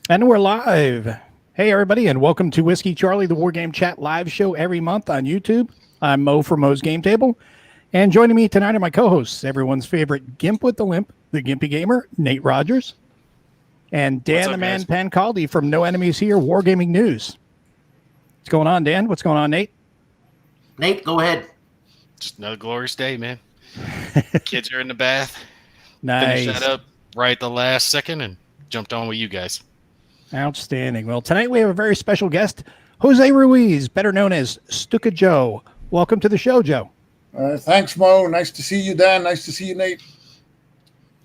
And we're live. Hey, everybody, and welcome to Whiskey Charlie, the Wargame Chat live show every month on YouTube. I'm Mo from Mo's Game Table. And joining me tonight are my co-hosts, everyone's favorite Gimp with the Limp, the Gimpy Gamer, Nate Rogers, and What's Dan the up, Man guys? Pancaldi from No Enemies Here, Wargaming News. What's going on, Dan? What's going on, Nate? Nate, go ahead. Just another glorious day, man. Kids are in the bath. Finished that Nice. up right at the last second and jumped on with you guys. Outstanding. Well, tonight we have a very special guest, Jose Ruiz, better known as Stuka Joe. Welcome to the show, Joe. Thanks, Mo. Nice to see you, Dan. Nice to see you, Nate.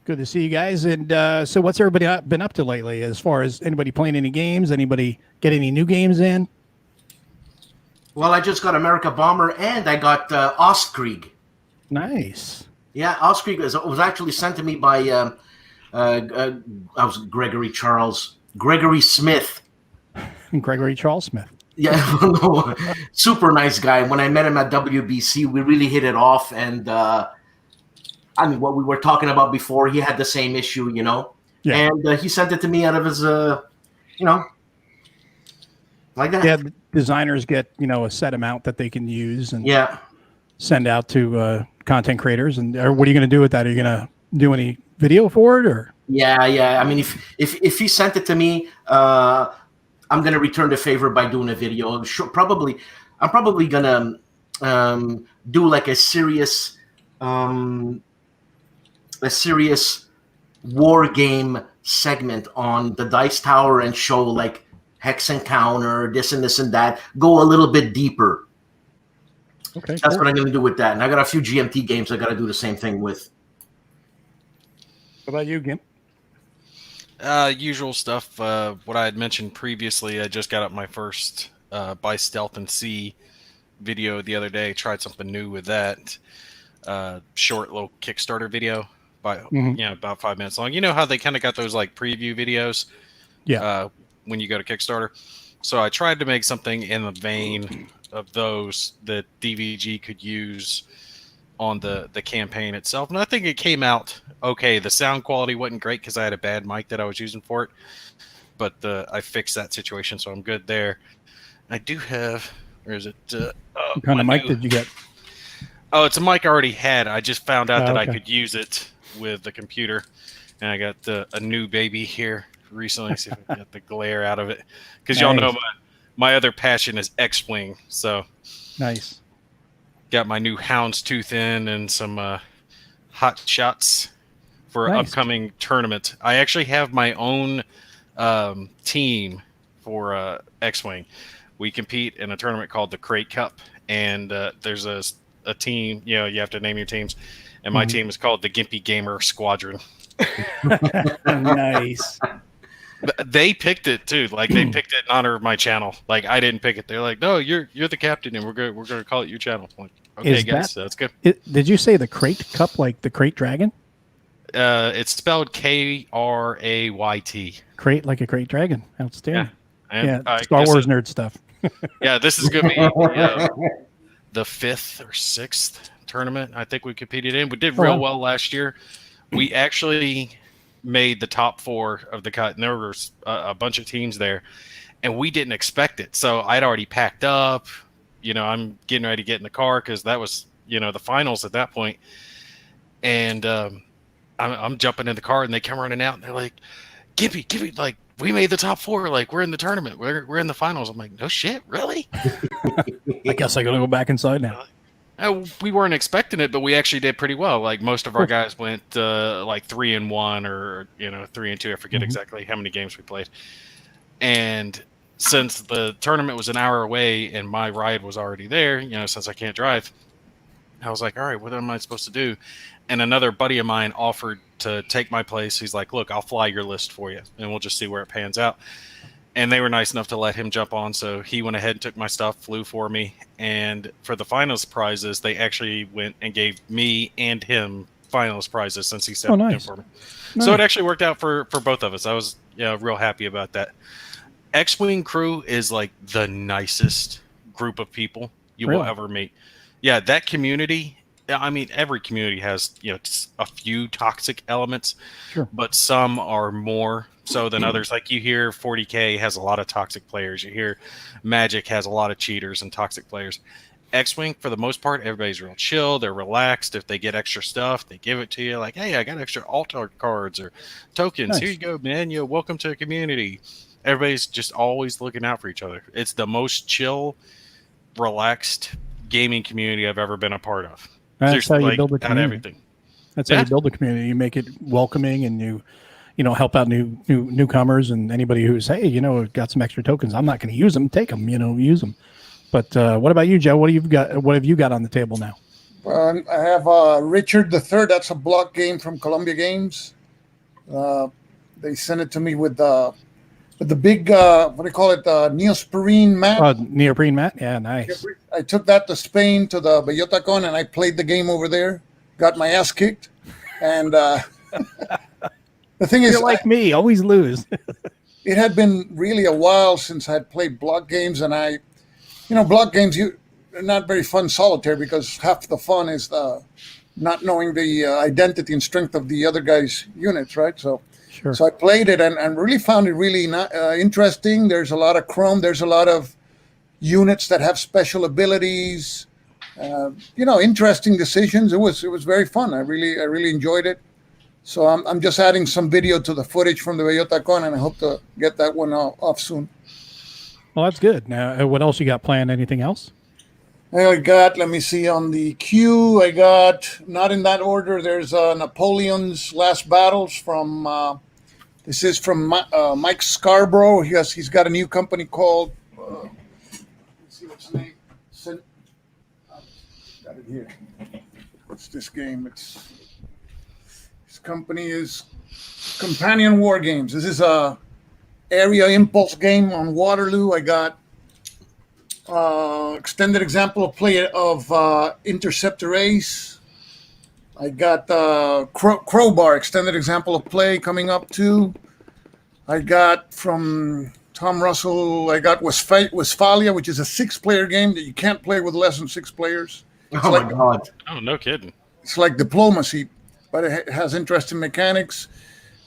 Good to see you guys. And so what's everybody been up to lately as far as anybody playing any games? Anybody get any new games in? Well, I just got America Bomber and I got Ostkrieg. Nice. Yeah, Ostkrieg was actually sent to me by I was Gregory Smith. Gregory Charles Smith. Yeah, no, super nice guy. When I met him at WBC, we really hit it off. And I mean, what we were talking about before, he had the same issue, you know. Yeah. And he sent it to me out of his, like that. Yeah, designers get, a set amount that they can use and Yeah. send out to content creators. And what are you going to do with that? Are you going to do any video for it or? Yeah. I mean, if he sent it to me, I'm gonna return the favor by doing a video. Sure, I'm probably gonna do like a serious war game segment on the Dice Tower and show like Hex Encounter, this and this and that. Go a little bit deeper. Okay, That's what I'm gonna do with that. And I got a few GMT games I got to do the same thing with. What about you, Gimp? Usual stuff. What I had mentioned previously, I just got up my first By Stealth and See video the other day. Tried something new with that. Short little Kickstarter video by about 5 minutes long. You know how they kind of got those like preview videos? Yeah. When you go to Kickstarter. So I tried to make something in the vein of those that DVG could use on the campaign itself, and I think it came out okay. The sound quality wasn't great because I had a bad mic that I was using for it, but I fixed that situation, so I'm good there. I do have, where is it? What kind of mic did you get? Oh, it's a mic I already had. I just found out that I okay. could use it with the computer, and I got a new baby here recently. See if I can get the glare out of it, because y'all know my other passion is X-Wing, so Nice. got my new houndstooth in and some hot shots for an upcoming tournament. I actually have my own team for X-Wing. We compete in a tournament called the Crate Cup, and there's a team, you have to name your teams, and my team is called the Gimpy Gamer Squadron. Nice. But they picked it too. Like they picked it in honor of my channel. Like I didn't pick it. They're like, no, you're the captain, and we're gonna call it your channel. I'm like, okay, guys, that's good. Did you say the Crate Cup, like the Crate Dragon? It's spelled Krayt. Crate like a Crate Dragon. Outstanding. Yeah, Star Wars nerd stuff. Yeah, this is gonna be the 5th or 6th tournament I think we competed in. We did real well last year. We actually made the top 4 of the cut, and there was a bunch of teams there, and we didn't expect it. So I'd already packed up. I'm getting ready to get in the car because that was the finals at that point, and I'm jumping in the car, and they come running out, and they're like, Gimpy, like we made the top 4, like we're in the tournament, we're in the finals. I'm like, no shit, really? I guess I gotta go back inside now. We weren't expecting it, but we actually did pretty well. Like most of our guys went like 3-1 or 3-2. I forget exactly how many games we played. And since the tournament was an hour away and my ride was already there, since I can't drive, I was like, all right, what am I supposed to do? And another buddy of mine offered to take my place. He's like, look, I'll fly your list for you, and we'll just see where it pans out. And they were nice enough to let him jump on. So he went ahead and took my stuff, flew for me. And for the finals prizes, they actually went and gave me and him finals prizes since he stepped in for me. Nice. So it actually worked out for both of us. I was real happy about that. X-Wing crew is like the nicest group of people you will ever meet. Yeah, that community I mean, every community has, just a few toxic elements, Sure. but some are more so than others. Like you hear 40K has a lot of toxic players. You hear Magic has a lot of cheaters and toxic players. X-Wing, for the most part, everybody's real chill. They're relaxed. If they get extra stuff, they give it to you. Like, hey, I got extra altar cards or tokens. Nice. Here you go, man. Welcome to the community. Everybody's just always looking out for each other. It's the most chill, relaxed gaming community I've ever been a part of. That's how you Like, build a out of community. everything. That's how Yeah. you build a community. You make it welcoming, and you know, help out newcomers and anybody who's, hey, got some extra tokens. I'm not going to use them. Take them. Use them. But what about you, Joe? What have you got on the table now? I have Richard III. That's a block game from Columbia Games. They sent it to me with the big what do you call it? Neosporin mat. Neoprene mat. Yeah, nice. I took that to Spain to the BellotaCon, and I played the game over there. Got my ass kicked, and the thing is, You're like me, always lose. it had been really a while since I had played block games, and block games they're not very fun solitaire because half the fun is not knowing the identity and strength of the other guy's units, right? Sure. So I played it and really found it really interesting. There's a lot of chrome. There's a lot of units that have special abilities. Interesting decisions. It was very fun. I really enjoyed it. So I'm just adding some video to the footage from the BellotaCon, and I hope to get that one off soon. Well, that's good. Now, what else you got planned? Anything else? I got, let me see, on the queue, I got, not in that order, there's Napoleon's Last Battles from, this is from Mike Scarborough. He's got a new company called, let's see what's the name. Got it here. What's this game? His company is Companion Wargames. This is a area impulse game on Waterloo. I got extended example of play of Interceptor Ace. I got Crowbar, extended example of play coming up too. I got from Tom Russell, I got Westphalia, which is a 6-player game that you can't play with less than 6 players. It's Oh my God. Oh, no kidding. It's like diplomacy, but it has interesting mechanics.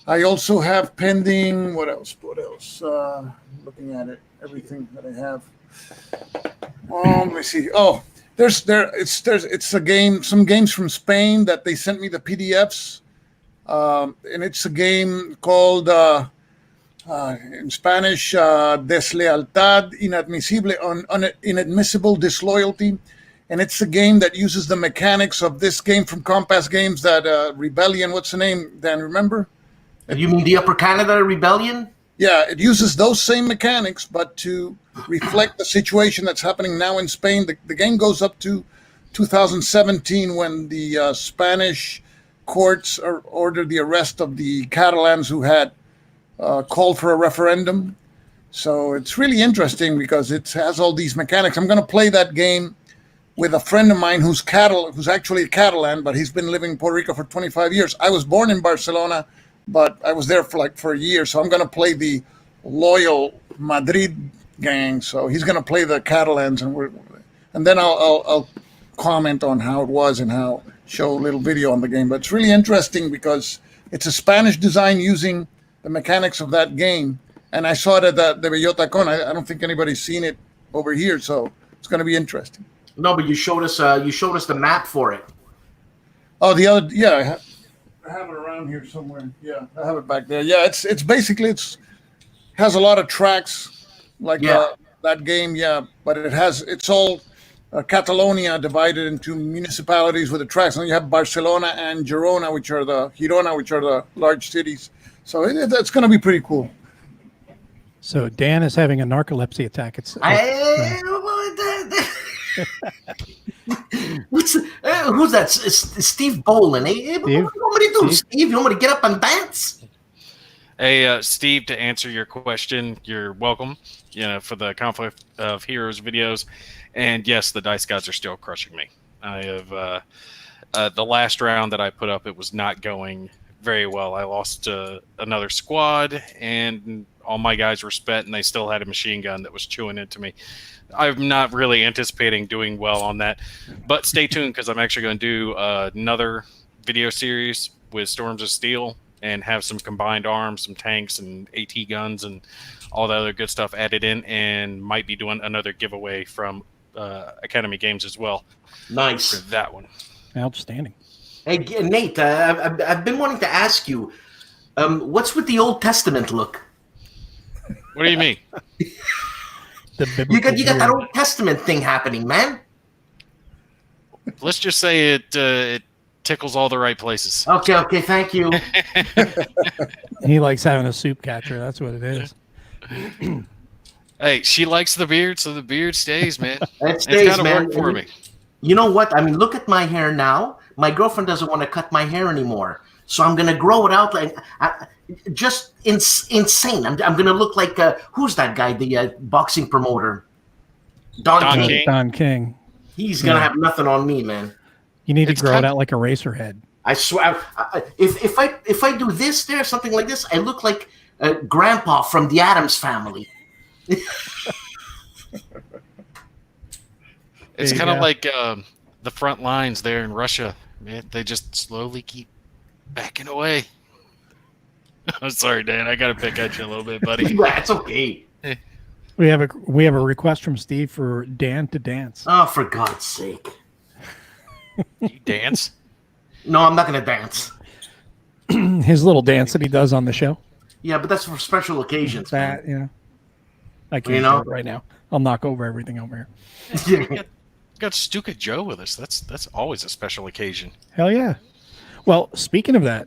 I also have pending, what else? Looking at it, everything that I have. Let me see. Oh, it's a game, some games from Spain that they sent me the PDFs. And it's a game called, in Spanish, Deslealtad Inadmissible Disloyalty. And it's a game that uses the mechanics of this game from Compass Games, that Rebellion, what's the name, Dan, remember? You mean the Upper Canada Rebellion? Yeah, it uses those same mechanics, but to reflect the situation that's happening now in Spain. The game goes up to 2017 when the Spanish courts ordered the arrest of the Catalans who had called for a referendum. So it's really interesting because it has all these mechanics. I'm going to play that game with a friend of mine who's actually a Catalan, but he's been living in Puerto Rico for 25 years. I was born in Barcelona, but I was there for a year. So I'm going to play the loyal Madrid gang. So he's going to play the Catalans, and then I'll comment on how it was and show a little video on the game. But it's really interesting because it's a Spanish design using the mechanics of that game. And I saw it at the BellotaCon. I don't think anybody's seen it over here, so it's going to be interesting. No, but you showed us the map for it. Oh, the other, yeah, I have it around here somewhere. Yeah, I have it back there. Yeah, it's basically has a lot of tracks like that game. Yeah, but it's all Catalonia divided into municipalities with the tracks. And you have Barcelona and Girona, which are the large cities. So that's going to be pretty cool. So Dan is having a narcolepsy attack. Who's that? It's Steve Bolin. Hey, what do you want me to do, Steve? You want me to get up and dance? Hey, Steve, to answer your question, you're welcome. For the Conflict of Heroes videos, and yes, the dice gods are still crushing me. I have the last round that I put up, it was not going very well. I lost another squad, and all my guys were spent, and they still had a machine gun that was chewing into me. I'm not really anticipating doing well on that, but stay tuned because I'm actually going to do another video series with Storms of Steel and have some combined arms, some tanks and AT guns and all the other good stuff added in, and might be doing another giveaway from Academy Games as well. Nice. For that one. Outstanding. Hey, Nate, I've been wanting to ask you, what's with the Old Testament look? What do you mean? You got that Old Testament thing happening, man. Let's just say it tickles all the right places. Okay, thank you. He likes having a soup catcher. That's what it is. Hey, she likes the beard, so the beard stays, man. It stays, it's man. worked for me. You know what? I mean, look at my hair now. My girlfriend doesn't want to cut my hair anymore, so I'm gonna grow it out like just insane. I'm gonna look like who's that guy? The boxing promoter, Don King. Don King. He's gonna have nothing on me, man. You need to grow it out like a racer head. I swear, if I do this there, something like this, I look like Grandpa from the Addams Family. It's kind of like the front lines there in Russia, man. They just slowly keep backing away. I'm sorry, Dan. I got to pick at you a little bit, buddy. That's okay. We have a request from Steve for Dan to dance. Oh, for God's sake! You dance? No, I'm not going to dance. His little dance that he does on the show. Yeah, but that's for special occasions. That, man. I can't do it right now. I'll knock over everything over here. We got Stuka Joe with us. That's always a special occasion. Hell yeah. Well, speaking of that,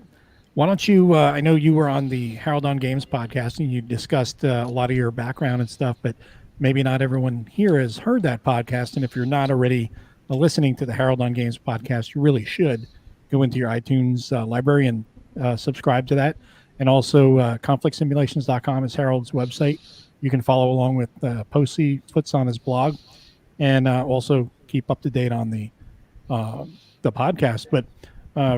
why don't you, I know you were on the Harold on Games podcast and you discussed a lot of your background and stuff, but maybe not everyone here has heard that podcast. And if you're not already listening to the Harold on Games podcast, you really should go into your iTunes library and subscribe to that. And also conflictsimulations.com is Harold's website. You can follow along with posts he puts on his blog and also keep up to date on the podcast. But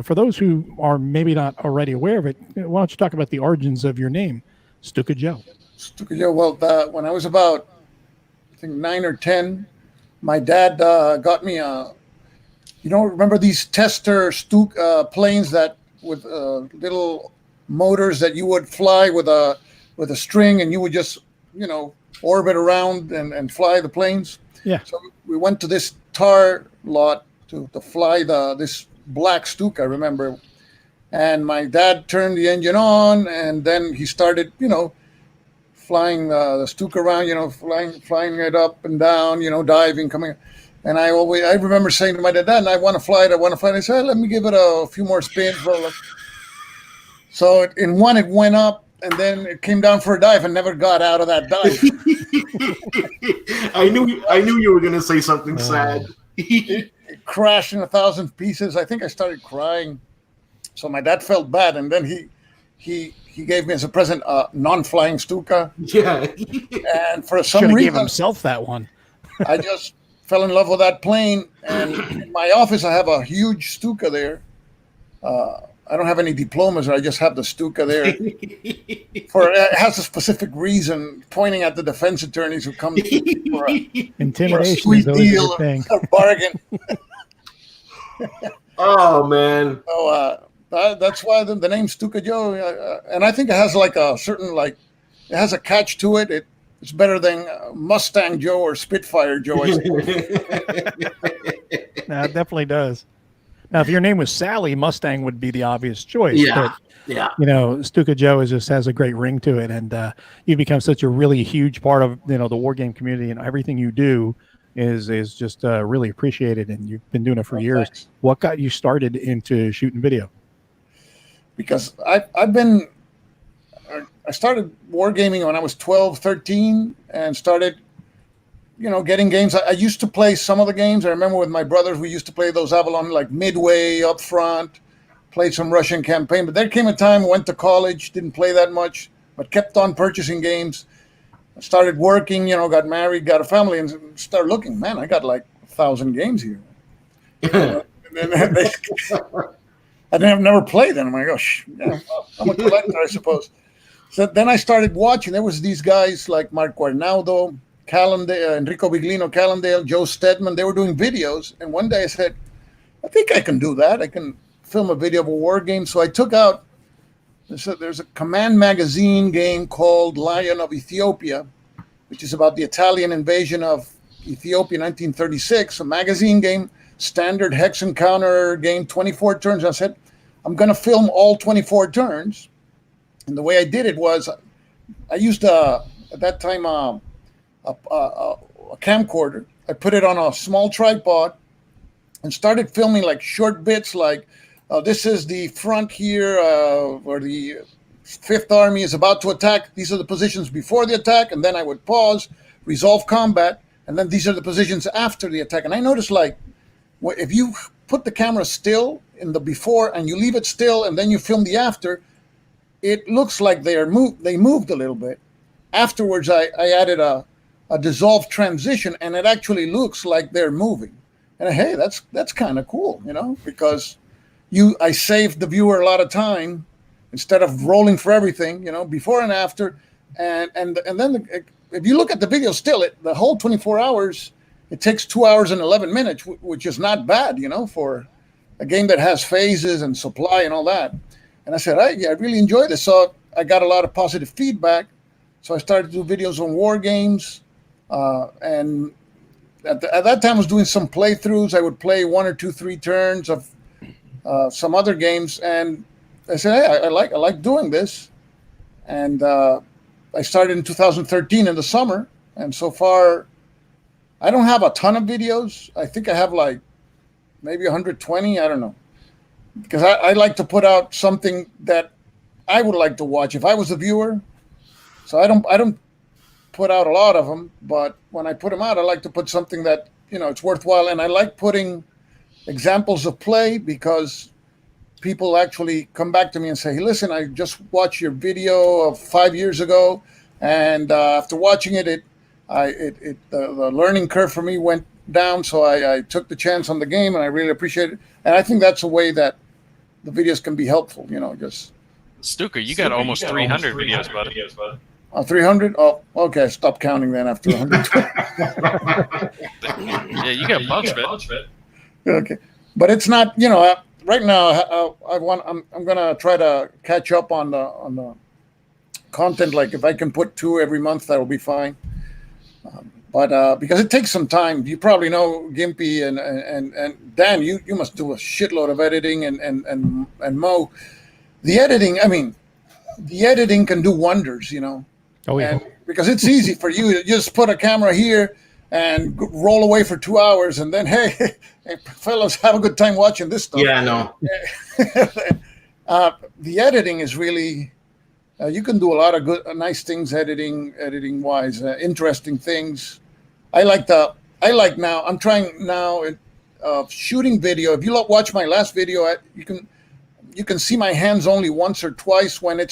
for those who are maybe not already aware of it, why don't you talk about the origins of your name, Stuka Joe? Stuka Joe. Well, when I was about, I think 9 or 10, my dad got me remember these tester planes that with little motors that you would fly with a string, and you would just orbit around and fly the planes. Yeah. So we went to this tar lot to fly this black Stuka, I remember. And my dad turned the engine on, and then he started, flying the Stuka around, flying it up and down, diving, coming. And I remember saying to my dad, I want to fly it. And he said, let me give it a few more spins. So in one, it went up, and then it came down for a dive and never got out of that dive. I knew you were going to say something sad. It crashed in 1,000 pieces. I think I started crying. So my dad felt bad, and then he gave me as a present a non-flying Stuka. Yeah. And for some reason, reason, gave himself that one. I just fell in love with that plane. And in my office, I have a huge Stuka there. I don't have any diplomas. I just have the Stuka there. It has a specific reason, pointing at the defense attorneys who come for Intimidation a is sweet always a deal, good thing. a bargain. Oh, man. So that's why the name Stuka Joe. And I think it has like a certain, it has a catch to it. It's better than Mustang Joe or Spitfire Joe. No, it definitely does. Now, if your name was Sally, Mustang would be the obvious choice. Yeah. But, Yeah. Stuka Joe just has a great ring to it. And you've become such a really huge part of, the Wargame community, and everything you do is just really appreciated. And you've been doing it for years. Thanks. What got you started into shooting video? Because I started wargaming when I was 12, 13 and started, getting games. I used to play some of the games. I remember with my brothers, we used to play those Avalon, like Midway, Up Front, played some Russian campaign. But there came a time, went to college, didn't play that much, but kept on purchasing games. I started working, got married, got a family, and started looking, man, I got like 1,000 games here. And I've never played them. I'm like, I'm a collector, I suppose. So then I started watching. There was these guys like Mark Guarnaldo, Enrico Biglino Callendale, Joe Stedman. They were doing videos. And one day I said, I think I can do that. I can film a video of a war game. So I took out, there's a Command Magazine game called Lion of Ethiopia, which is about the Italian invasion of Ethiopia in 1936, a magazine game, standard hex encounter game, 24 turns. I said, I'm going to film all 24 turns. And the way I did it was I used, at that time, a camcorder. I put it on a small tripod and started filming like short bits like, this is the front here where the Fifth Army is about to attack. These are the positions before the attack. And then I would pause, resolve combat. And then these are the positions after the attack. And I noticed like if you put the camera still in the before and you leave it still and then you film the after, it looks like they moved a little bit. Afterwards, I added a dissolved transition and it actually looks like they're moving. And hey, that's kind of cool, because I saved the viewer a lot of time instead of rolling for everything, before and after. And then if you look at the video still, the whole 24 hours, it takes 2 hours and 11 minutes, which is not bad, for a game that has phases and supply and all that. And I said, I really enjoy this. So I got a lot of positive feedback. So I started to do videos on war games. And at that time I was doing some playthroughs. I would play 1 or 2, 3 turns of some other games. And I said, hey, I like doing this. And I started in 2013 in the summer. And so far, I don't have a ton of videos. I think I have like maybe 120. I don't know. Because I like to put out something that I would like to watch if I was a viewer. So I don't put out a lot of them, but when I put them out, I like to put something that, it's worthwhile. And I like putting examples of play because people actually come back to me and say, hey, listen, I just watched your video of 5 years ago. And after watching it, the learning curve for me went down. So I took the chance on the game and I really appreciate it. And I think that's a way that the videos can be helpful, just. Stuka, you got almost 300 videos, buddy. 300? Oh, okay. Stop counting then after 100. Yeah, you got a bunch of it. Okay, but it's not. Right now, I'm gonna try to catch up on the content. Like if I can put 2 every month, that'll be fine. But because it takes some time, you probably know Gimpy and Dan. You must do a shitload of editing and Mo. The editing can do wonders, Oh yeah. And because it's easy for you to just put a camera here and roll away for 2 hours, and then hey, fellas, have a good time watching this stuff. Yeah, I know. The editing is really. You can do a lot of good, nice things editing wise, interesting things. I'm trying now shooting video. If you watch my last video, you can see my hands only once or twice when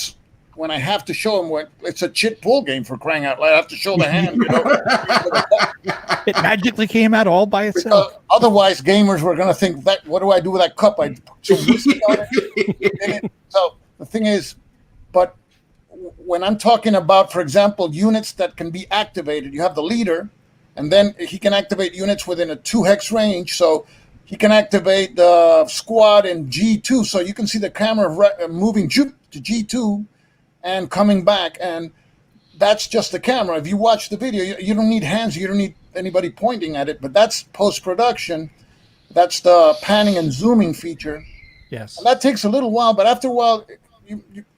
I have to show them when it's a chit pull game, for crying out loud. I have to show the hand. It magically came out all by itself. Because otherwise, gamers were going to think that. What do I do with that cup? I put some whiskey on it. So the thing is, but when I'm talking about, for example, units that can be activated, you have the leader, and then he can activate units within a 2 hex range. So he can activate the squad in G2. So you can see the camera moving to G2 and coming back. And that's just the camera. If you watch the video, you don't need hands. You don't need anybody pointing at it. But that's post-production. That's the panning and zooming feature. Yes. And that takes a little while, but after a while,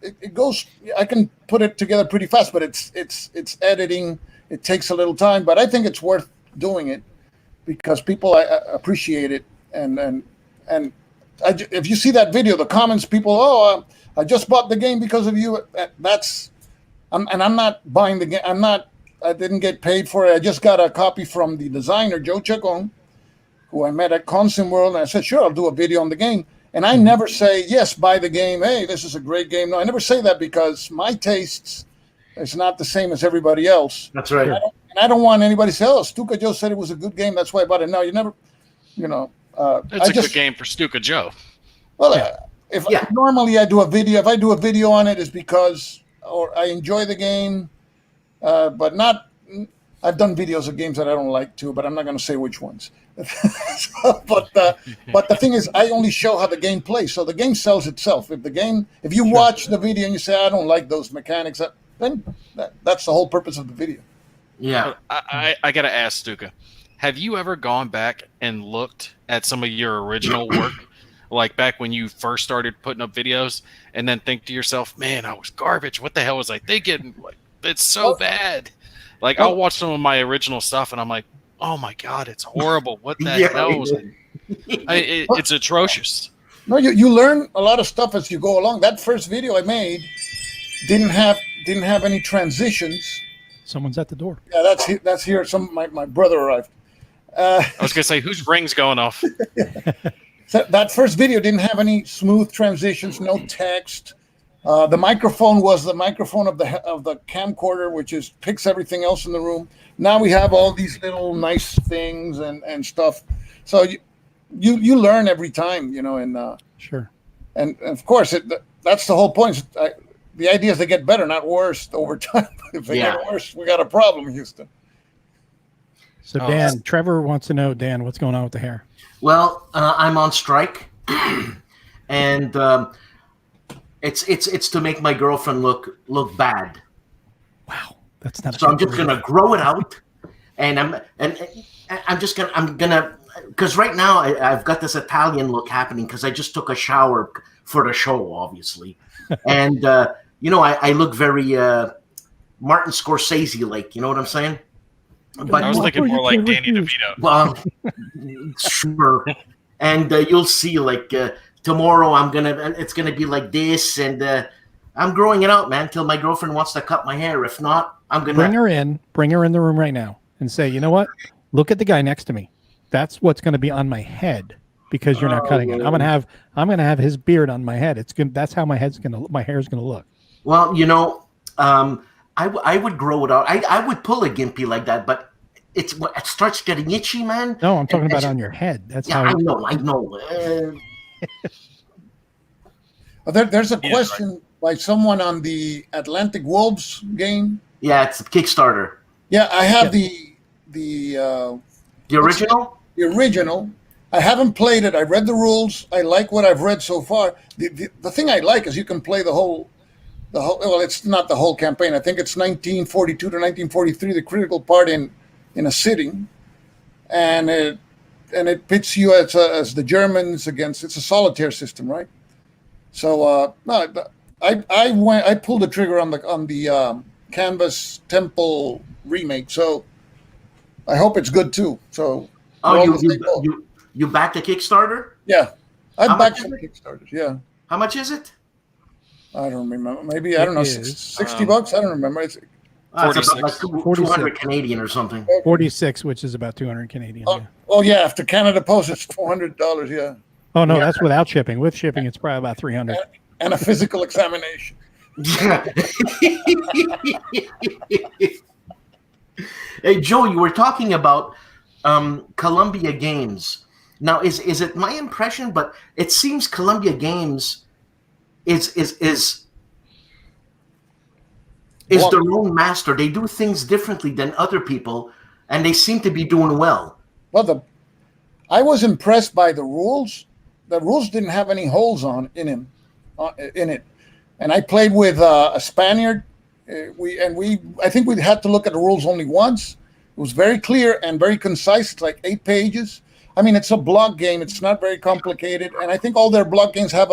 it goes. I can put it together pretty fast, but it's editing. It takes a little time, but I think it's worth doing it because people appreciate it. And if you see that video, the comments, people, I just bought the game because of you. I'm not buying the game. I didn't get paid for it. I just got a copy from the designer Joe Chacon, who I met at Consum World, and I said, sure, I'll do a video on the game. And I never say, yes, buy the game. Hey, this is a great game. No, I never say that because my tastes is not the same as everybody else. That's right. I don't want anybody to say, oh, Stuka Joe said it was a good game. That's why I bought it. No, you never, It's a good game for Stuka Joe. Well, normally I do a video. If I do a video on it, it's because or I enjoy the game, but not. I've done videos of games that I don't like too, but I'm not going to say which ones. But the thing is, I only show how the game plays, so the game sells itself. If you watch the video and you say I don't like those mechanics, then that's the whole purpose of the video. Yeah. I gotta ask Stuka, have you ever gone back and looked at some of your original work, like back when you first started putting up videos, and then think to yourself, "Man, I was garbage. What the hell was I thinking? Like, it's so bad." Like I'll watch some of my original stuff, and I'm like, "Oh my god, it's horrible! What the hell was it?" It's atrocious. No, you learn a lot of stuff as you go along. That first video I made didn't have any transitions. Someone's at the door. Yeah, that's here. My brother arrived. I was gonna say, whose ring's going off? So that first video didn't have any smooth transitions, no text. The microphone was the microphone of the camcorder, which picks everything else in the room. Now we have all these little nice things and stuff. So you learn every time, and Sure. And of course that's the whole point. The idea is to get better, not worse over time. If they get worse, we got a problem, Houston. So Dan, Trevor wants to know, Dan, what's going on with the hair? Well, I'm on strike, and it's to make my girlfriend look bad. Wow, that's not. So I'm just gonna grow it out, and I'm gonna because right now I've got this Italian look happening because I just took a shower for the show, obviously, and I look very Martin Scorsese like. You know what I'm saying? But I was thinking more like Danny DeVito. Well, sure. And you'll see, like tomorrow, it's gonna be like this, and I'm growing it out, man, till my girlfriend wants to cut my hair. If not, I'm gonna bring her in the room right now, and say, you know what? Look at the guy next to me. That's what's going to be on my head because you're not cutting it. I'm gonna have his beard on my head. That's how my hair's gonna look. Well, I would grow it out. I would pull a gimpy like that, but it starts getting itchy, man. No, I'm talking about on your head. That's how. I know. There's a question by someone on the Atlantic Wolves game. Yeah, it's a Kickstarter. Yeah, I have the original. The original. I haven't played it. I read the rules. I like what I've read so far. The thing I like is you can play the whole. Well, it's not the whole campaign. I think it's 1942 to 1943, the critical part in a sitting, and it pits you as the Germans against. It's a solitaire system, right? So I pulled the trigger on the Canvas Temple remake. So I hope it's good too. So you backed a Kickstarter? Yeah, I backed some Kickstarters. Yeah. How much is it? I don't remember. Maybe I don't know. $60. I don't remember. It's 46. About like 200 Canadian or something. 46, which is about 200 Canadian. Oh yeah, after Canada Post, it's $400. Yeah. Oh no, that's without shipping. With shipping, it's probably about 300. And a physical examination. Yeah. Hey Joe, you were talking about Columbia Games. Now, is it my impression? But it seems Columbia Games is their own master. They do things differently than other people, and they seem to be doing well. Well, I was impressed by the rules. The rules didn't have any holes in it, and I played with a Spaniard. I think we had to look at the rules only once. It was very clear and very concise. It's like 8 pages. I mean, it's a block game. It's not very complicated, and I think all their block games have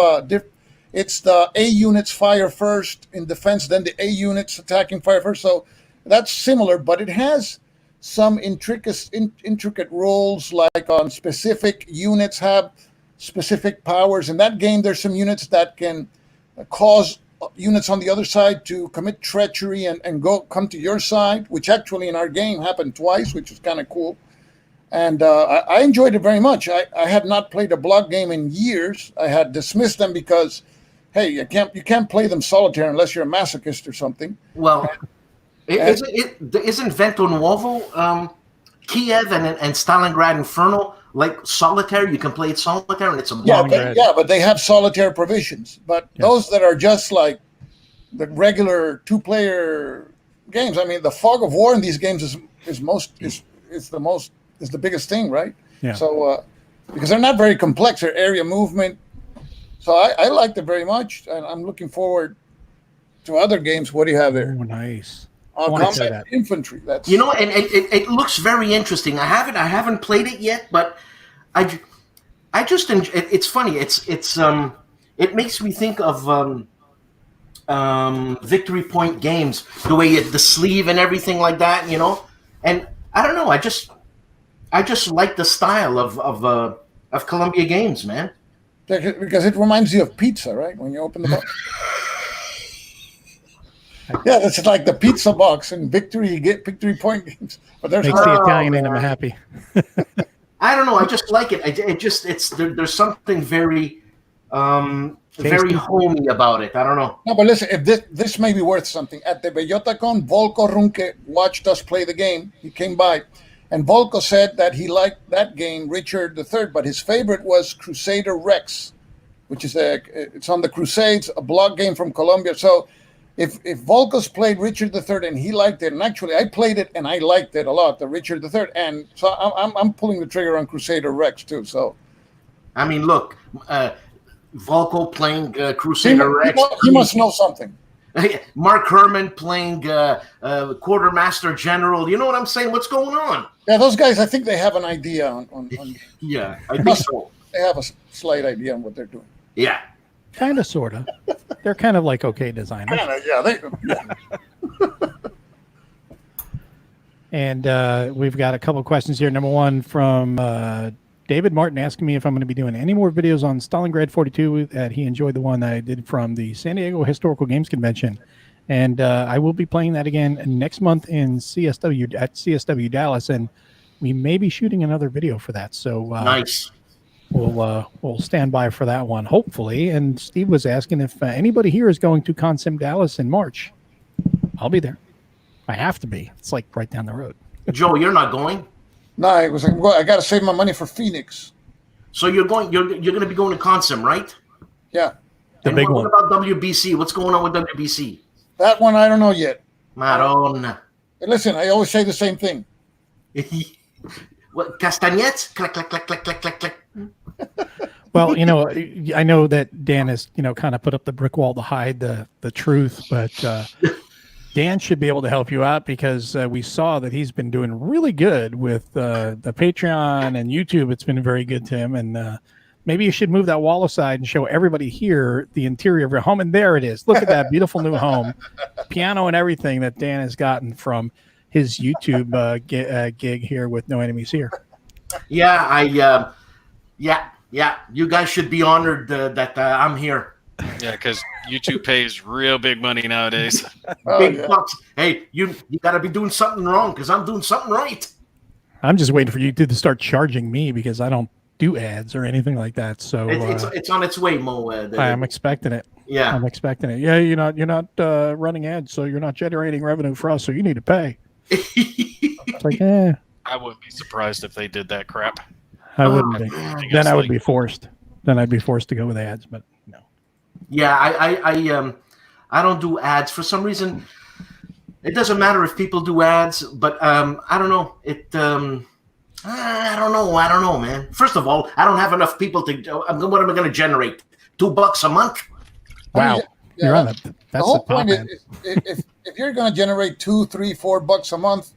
it's the A units fire first in defense, then the A units attacking fire first. So that's similar, but it has some intricate rules, like on specific units have specific powers. In that game, there's some units that can cause units on the other side to commit treachery and come to your side, which actually in our game happened twice, which was kind of cool. And I enjoyed it very much. I had not played a block game in years. I had dismissed them because, hey, you can't play them solitaire unless you're a masochist or something. Well, isn't Vento Nuovo, Kiev, and Stalingrad Inferno like solitaire? You can play it solitaire, and it's a block game. But they have solitaire provisions. But those that are just like the regular 2-player games. I mean, the fog of war in these games is the biggest thing, right? Yeah. So because they're not very complex, they're area movement. So I liked it very much, and I'm looking forward to other games. What do you have there? Oh, nice. I wanna try Combat that. infantry. That's You know, and it looks very interesting. I haven't played it yet, but I just enjoy, it's funny. It makes me think of Victory Point games, the way the sleeve and everything like that, you know. And I don't know. I just like the style of Columbia Games, man. because it reminds you of pizza, right? When you open the box. Yeah, that's like the pizza box in Victory. You get Victory Point games, but there's Makes the Oh, Italian in him man. happy. I don't know. I just like it. There's something very very Tasty. homey about it. I don't know. No, but listen, if this may be worth something. At the BellotaCon, Volko Runke watched us play the game. He came by, and Volko said that he liked that game, Richard III, but his favorite was Crusader Rex, which is it's on the Crusades, a block game from Colombia. So if Volko's played Richard III and he liked it, and actually I played it and I liked it a lot, the Richard III, and so I'm pulling the trigger on Crusader Rex too. So I mean, look, Volko playing Crusader Rex. he must know something. Mark Herman playing Quartermaster General. You know what I'm saying? What's going on? Yeah, those guys, I think they have an idea on Yeah, I think so. they have a slight idea on what they're doing. Yeah. Kind of, sort of. They're kind of like okay designers. And we've got a couple of questions here. Number one from David Martin asking me if I'm going to be doing any more videos on Stalingrad 42. That he enjoyed the one that I did from the San Diego Historical Games Convention. And I will be playing that again next month in CSW at CSW Dallas. And we may be shooting another video for that. So Nice. We'll stand by for that one, hopefully. And Steve was asking if anybody here is going to Consim Dallas in March. I'll be there. I have to be. It's like right down the road. Joe, you're not going. No, I was like, well, I got to save my money for Phoenix. So you're going to be going to Consim, right? Yeah, The big what one. about WBC? What's going on with WBC? that one I don't know yet. Maron. Hey, listen, I always say the same thing. What, castanets? Click, click, click, click, click, click, click. Well, I know that Dan has, kind of put up the brick wall to hide the truth, but Dan should be able to help you out because we saw that he's been doing really good with the Patreon and YouTube. It's been very good to him. And maybe you should move that wall aside and show everybody here the interior of your home. And there it is. Look at that beautiful new home, piano and everything that Dan has gotten from his YouTube gig here with No Enemies Here. Yeah, yeah. You guys should be honored that I'm here. Yeah, because YouTube pays real big money nowadays. Big bucks. Hey, you got to be doing something wrong because I'm doing something right. I'm just waiting for you to start charging me because I don't do ads or anything like that. So It's on its way, Mo. I'm expecting it. Yeah. I'm expecting it. Yeah, you're not running ads, so you're not generating revenue for us, so you need to pay. It's like, I wouldn't be surprised if they did that crap. I wouldn't be. think Then it's I would like- be forced. Then I'd be forced to go with ads, but no. Yeah, I don't do ads for some reason. It doesn't matter if people do ads, but I don't know. I don't know, man. First of all, I don't have enough people to. What am I going to generate? $2 a month? Wow, Yeah, you're on that. the That's whole the top point end. is if you're going to generate $2, $3, $4 a month,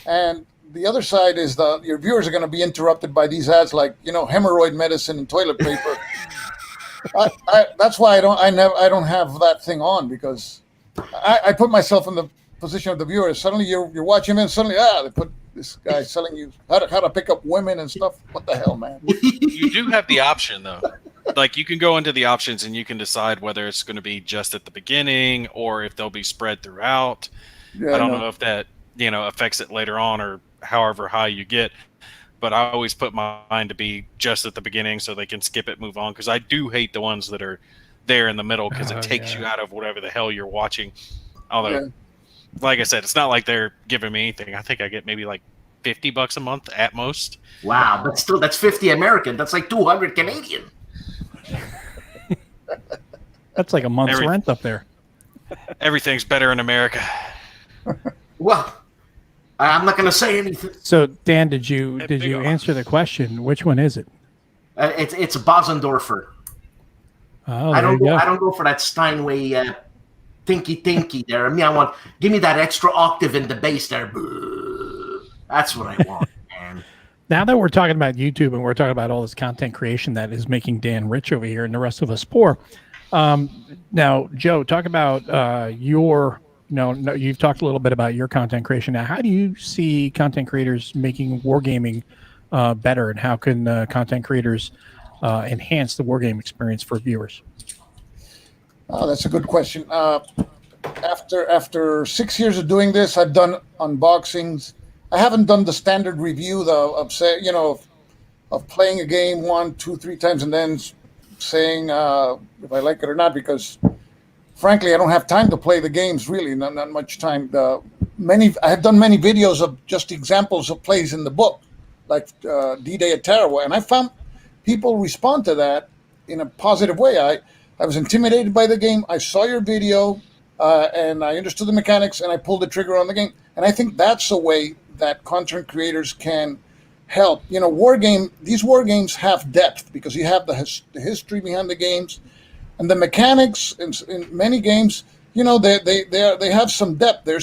and the other side is your viewers are going to be interrupted by these ads like hemorrhoid medicine and toilet paper. That's why I don't have that thing on because I put myself in the position of the viewer. Suddenly you're watching and suddenly they put this guy selling you how to pick up women and stuff. What the hell, man? You do have the option, though. Like, you can go into the options and you can decide whether it's going to be just at the beginning or if they'll be spread throughout. Yeah, I don't know if that, affects it later on or however high you get. But I always put mine to be just at the beginning so they can skip it, move on. Because I do hate the ones that are there in the middle because it takes you out of whatever the hell you're watching. Although, like I said, it's not like they're giving me anything. I think I get maybe like $50 a month at most. Wow, but still, that's 50 American. That's like 200 Canadian. That's like a month's rent up there. Everything's better in America. Well, I'm not going to say anything. So, Dan, did you answer the question? Which one is it? It's a Bosendorfer. Oh, I there you go. I don't go for that Steinway tinky there. I mean, give me that extra octave in the bass there. That's what I want, man. Now that we're talking about YouTube and we're talking about all this content creation that is making Dan rich over here and the rest of us poor. Now, Joe, talk about you've talked a little bit about your content creation. Now, how do you see content creators making wargaming better, and how can content creators enhance the wargame experience for viewers? Oh, that's a good question. After 6 years of doing this, I've done unboxings. I haven't done the standard review though of playing a game 1, 2, 3 times and then saying if I like it or not, because frankly I don't have time to play the games, really, not much time. I have done many videos of just examples of plays in the book, like D-Day at Tarawa, and I found people respond to that in a positive way. I was intimidated by the game. I saw your video and I understood the mechanics and I pulled the trigger on the game. And I think that's a way that content creators can help. These war games have depth because you have the history behind the games and the mechanics in many games. They have some depth. They're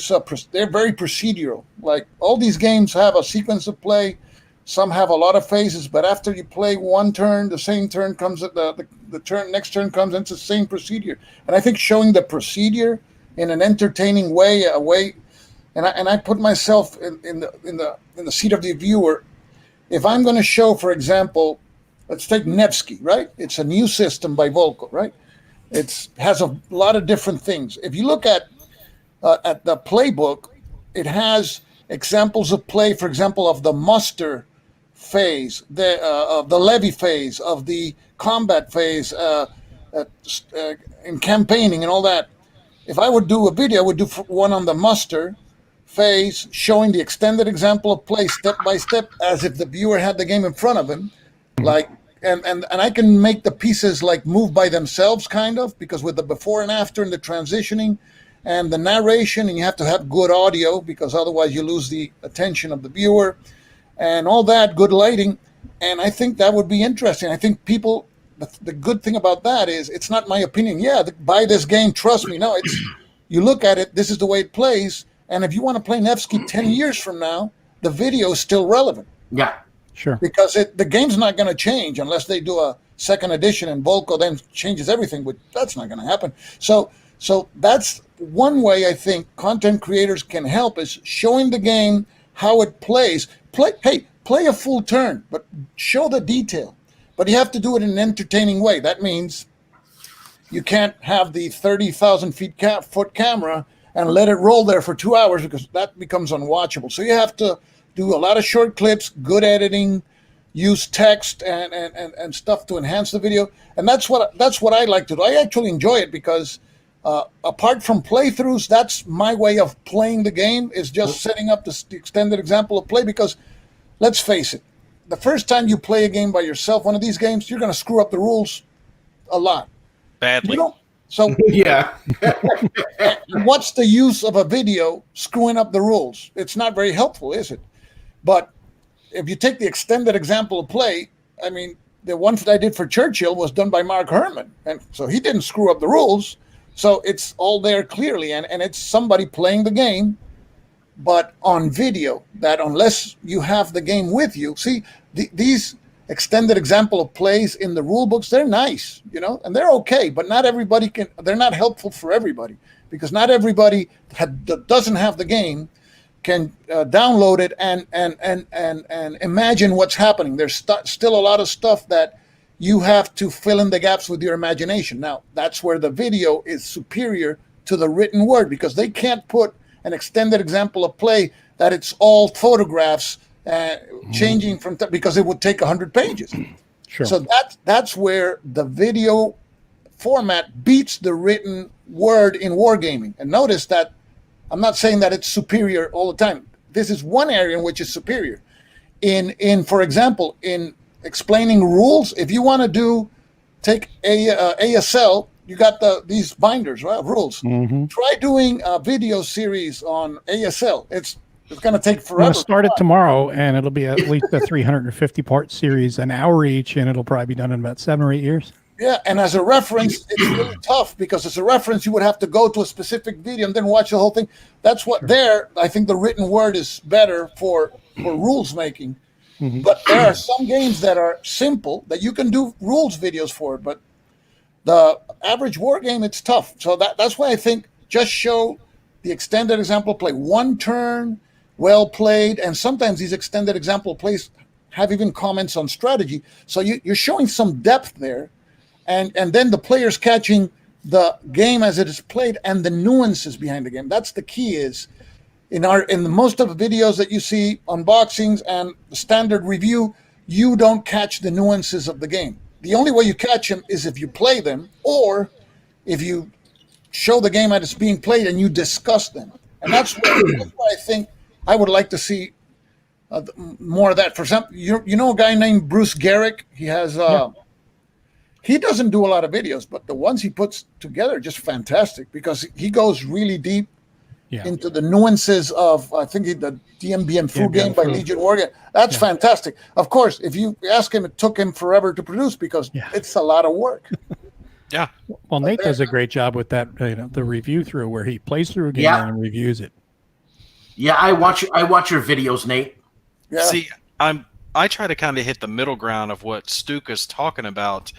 very procedural. Like all these games have a sequence of play. Some have a lot of phases, but after you play one turn, the same turn comes at the next turn comes, and it's the same procedure. And I think showing the procedure in an entertaining way, and I put myself in the seat of the viewer. If I'm going to show, for example, let's take Nevsky, right? It's a new system by Volko, right? It has a lot of different things. If you look at the playbook, it has examples of play, for example, of the muster phase, of the levy phase, of the combat phase, in campaigning and all that. If I would do a video, I would do one on the muster phase, showing the extended example of play step by step, as if the viewer had the game in front of him, like, and I can make the pieces like move by themselves, kind of, because with the before and after and the transitioning and the narration, and you have to have good audio because otherwise you lose the attention of the viewer, and all that, good lighting. And I think that would be interesting. I think people, the good thing about that is it's not my opinion. Yeah, buy this game, trust me. No, it's, you look at it, this is the way it plays. And if you want to play Nevsky 10 years from now, the video is still relevant. Yeah, sure. Because the game's not going to change unless they do a second edition and Volko then changes everything, but that's not going to happen. So that's one way I think content creators can help, is showing the game how it plays. Play a full turn, but show the detail. But you have to do it in an entertaining way. That means you can't have the 30,000 foot camera and let it roll there for 2 hours, because that becomes unwatchable. So you have to do a lot of short clips, good editing, use text and stuff to enhance the video. And that's what I like to do. I actually enjoy it because apart from playthroughs, that's my way of playing the game, is just setting up the extended example of play. Because let's face it, the first time you play a game by yourself, one of these games, you're going to screw up the rules a lot. Badly. So yeah. What's the use of a video screwing up the rules? It's not very helpful, is it? But if you take the extended example of play, I mean, the one that I did for Churchill was done by Mark Herman, and so he didn't screw up the rules. So it's all there clearly, and it's somebody playing the game, but on video, that unless you have the game with you, see, these extended example of plays in the rule books, they're nice, and they're okay, but not everybody they're not helpful for everybody, because not everybody that doesn't have the game can download it and imagine what's happening. There's still a lot of stuff that you have to fill in the gaps with your imagination. Now, that's where the video is superior to the written word, because they can't put an extended example of play that it's all photographs changing from because it would take 100 pages. Sure. So that's where the video format beats the written word in wargaming. And notice that I'm not saying that it's superior all the time. This is one area in which it's superior. In for example, in explaining rules, if you want to take ASL, you got these binders, right? Rules. Mm-hmm. Try doing a video series on ASL. It's going to take I'm forever. going to start it tomorrow, and it'll be at least a 350 part series, an hour each, and it'll probably be done in about 7 or 8 years. Yeah, and as a reference, it's really tough because as a reference, you would have to go to a specific video and then watch the whole thing. That's what I think the written word is better for rules making. Mm-hmm. But there are some games that are simple that you can do rules videos for, but the average war game, it's tough. So that's why I think just show the extended example play, one turn, well played, and sometimes these extended example plays have even comments on strategy. So you're showing some depth there. And then the players catching the game as it is played and the nuances behind the game. That's the key. Is in most of the videos that you see, unboxings and the standard review, you don't catch the nuances of the game. The only way you catch them is if you play them, or if you show the game as it's being played and you discuss them. And that's why I think I would like to see more of that. For example, you know a guy named Bruce Garrick. He has. He doesn't do a lot of videos, but the ones he puts together are just fantastic because he goes really deep into the nuances of, I think, the DMBM Food Game by Legion Wargame. That's fantastic. Of course, if you ask him, it took him forever to produce because it's a lot of work. Yeah. Well, Nate does a great job with that, the review through where he plays through a game and reviews it. Yeah, I watch your videos, Nate. Yeah. See, I try to kind of hit the middle ground of what Stuka's talking about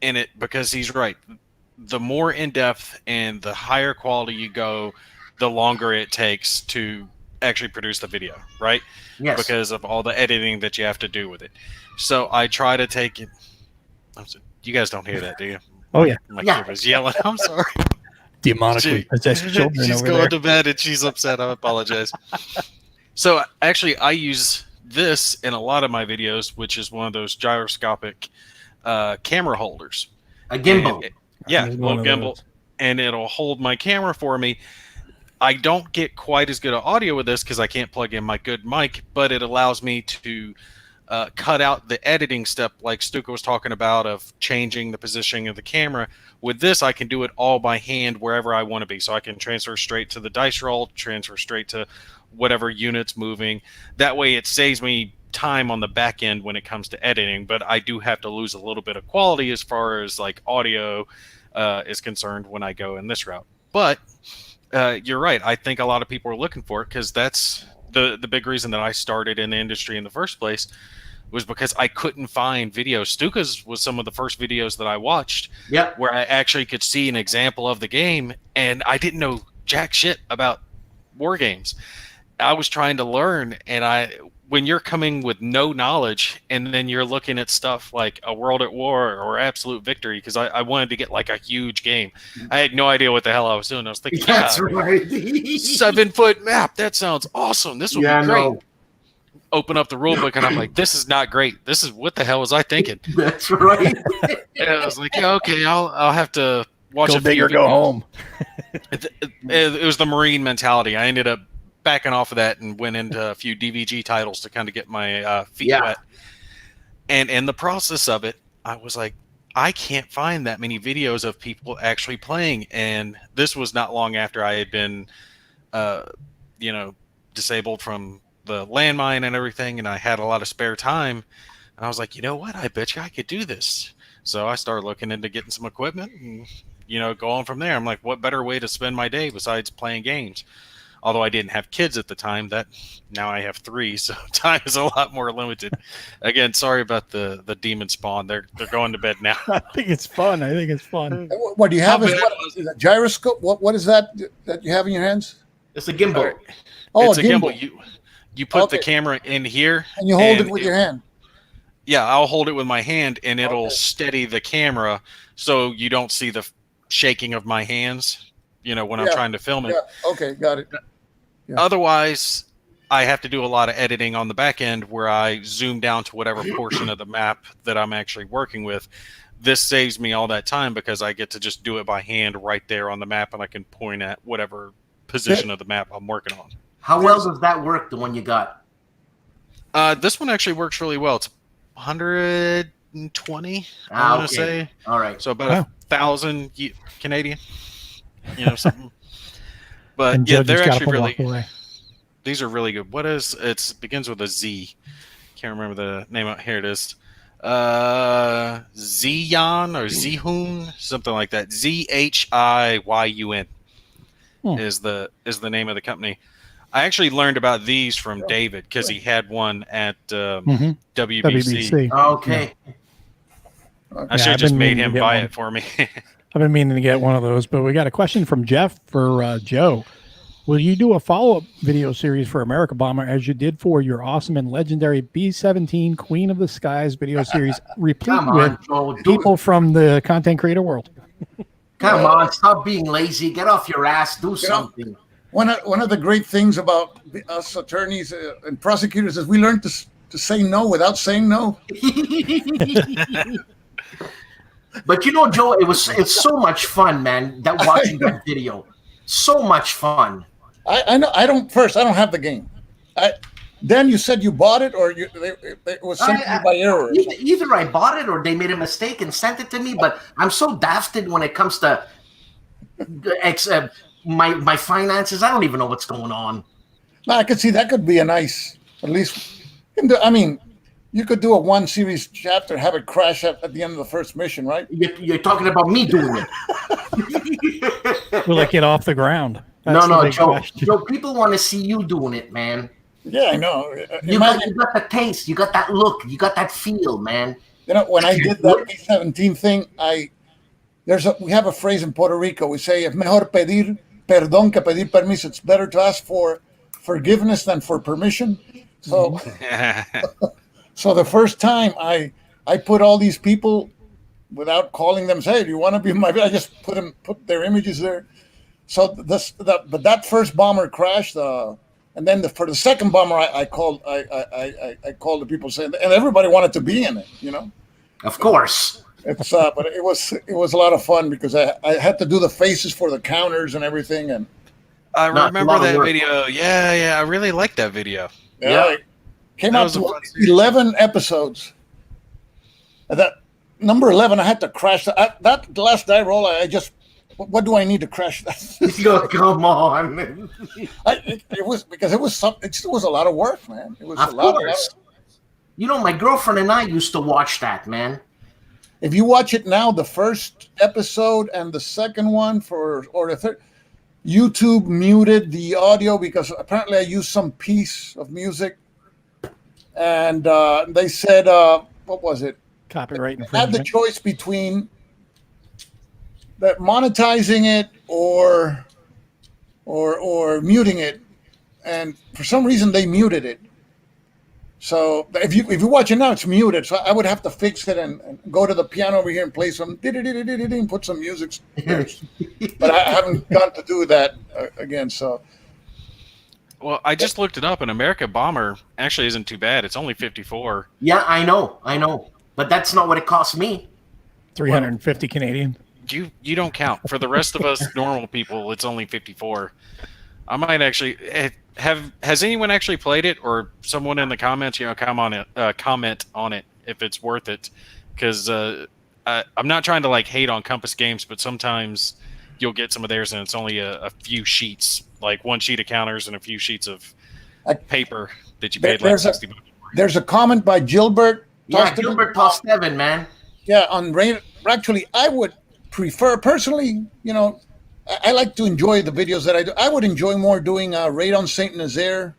in it, because he's right. The more in depth and the higher quality you go, the longer it takes to actually produce the video, right? Yes. Because of all the editing that you have to do with it. So I try to take it. You guys don't hear that, do you? Oh yeah. My kid was yelling. I'm sorry. Demonically possessed children. She's over going there. to bed and she's upset. I apologize. So actually, I use this in a lot of my videos, which is one of those gyroscopic camera holders. A gimbal. Yeah, little gimbal, and it'll hold my camera for me. I don't get quite as good of audio with this because I can't plug in my good mic, but it allows me to cut out the editing step like Stuka was talking about of changing the positioning of the camera. With this, I can do it all by hand wherever I want to be. So I can transfer straight to the dice roll, transfer straight to whatever unit's moving. That way it saves me time on the back end when it comes to editing, but I do have to lose a little bit of quality as far as like audio is concerned when I go in this route. But you're right. I think a lot of people are looking for it because that's the big reason that I started in the industry in the first place, was because I couldn't find videos. Stuka's was some of the first videos that I watched where I actually could see an example of the game, and I didn't know jack shit about war games. I was trying to learn, and when you're coming with no knowledge and then you're looking at stuff like A World at War or Absolute Victory, because I wanted to get like a huge game. I had no idea what the hell I was doing. I was thinking, That's right. 7-foot map. That sounds awesome. This will be great. Open up the rule book and I'm like, this is not great. This is, what the hell was I thinking? That's right. And I was like, yeah, okay, I'll have to watch Go a big few or go home. It was the Marine mentality. I ended up backing off of that and went into a few DVG titles to kind of get my feet wet. And in the process of it, I was like, I can't find that many videos of people actually playing. And this was not long after I had been, disabled from the landmine and everything. And I had a lot of spare time. And I was like, you know what? I bet you I could do this. So I started looking into getting some equipment and, go on from there. I'm like, what better way to spend my day besides playing games? Although I didn't have kids at the time, now I have 3, so time is a lot more limited. Again, sorry about the demon spawn. They're going to bed now. I think it's fun. What do you have? Is a gyroscope? What is that you have in your hands? It's a gimbal. Oh, it's a gimbal. You put the camera in here. And you hold it with your hand. Yeah, I'll hold it with my hand, and it'll steady the camera so you don't see the shaking of my hands, when I'm trying to film it. Yeah. Okay, got it. Yeah. Otherwise, I have to do a lot of editing on the back end where I zoom down to whatever portion of the map that I'm actually working with. This saves me all that time because I get to just do it by hand right there on the map, and I can point at whatever position of the map I'm working on. How well does that work, the one you got? This one actually works really well. It's 100 120. I want to say. All right. So about 1,000 Canadian. Something. But And yeah, Joe they're just got actually up and really. walked away. These are really good. It begins with a Z. Can't remember the name. Here it is. Zion or Zihun, something like that. Zhiyun is the name of the company. I actually learned about these from David because he had one at WBC. Okay. I should have just made him buy it for me. I've been meaning to get one of those, but we got a question from Jeff for Joe. Will you do a follow-up video series for America Bomber as you did for your awesome and legendary B-17 Queen of the Skies video series, replete with people from the content creator world? Come on, stop being lazy. Get off your ass. Do something. One of the great things about us attorneys and prosecutors is we learn to say no without saying no. But Joe, it's so much fun, man. That watching that video, so much fun. I know. I don't have the game. Then you said you bought it, or it was sent to you by error. Either I bought it or they made a mistake and sent it to me. But I'm so dafted when it comes to my finances. I don't even know what's going on. No, I could see that could be a nice, at least. You could do a one series chapter, have it crash at the end of the first mission, right? You're talking about me doing it. Will it get off the ground? That's no, Joe. People want to see you doing it, man. Yeah, I know. You got the taste. You got that look. You got that feel, man. When I did that B-17 thing, we have a phrase in Puerto Rico. We say, "Es mejor pedir perdón que pedir permiso." It's better to ask for forgiveness than for permission. So, so the first time I put all these people without calling them, say, "Do you want to be in my?" I just put their images there. So but that first bomber crashed, and then for the second bomber, I called the people saying, and everybody wanted to be in it, Of course. It's but it was a lot of fun because I had to do the faces for the counters and everything, and I remember that video. Yeah, I really liked that video. Yeah, it came out to 11 episodes. And that number 11, I had to crash that last die roll. I just. What do I need to crash that? Come on. It was because it was a lot of work, man. It was a lot of work. My girlfriend and I used to watch that, man. If you watch it now, the first episode and the second one or the third, YouTube muted the audio because apparently I used some piece of music, and they said, what was it? Copyright infringement. I had the choice between that monetizing it or muting it, and for some reason they muted it. So if you watch it now, it's muted. So I would have to fix it and go to the piano over here and play some and put some music. But I haven't got to do that again. So. Well, I just looked it up, and America Bomber actually isn't too bad. It's only 54. Yeah, I know, but that's not what it cost me. 350 Canadian. You don't count. For the rest of us normal people, it's only 54. I might actually has anyone actually played it, or someone in the comments, comment on it if it's worth it, because I'm not trying to hate on Compass Games, but sometimes you'll get some of theirs and it's only a few sheets, like one sheet of counters and a few sheets of paper that you paid $60 for. There's a comment by Gilbert. Yeah, Gilbert tossed 7, man. Yeah, on rain. Actually, I would prefer personally, I like to enjoy the videos that I do. I would enjoy more doing Raid on Saint Nazaire.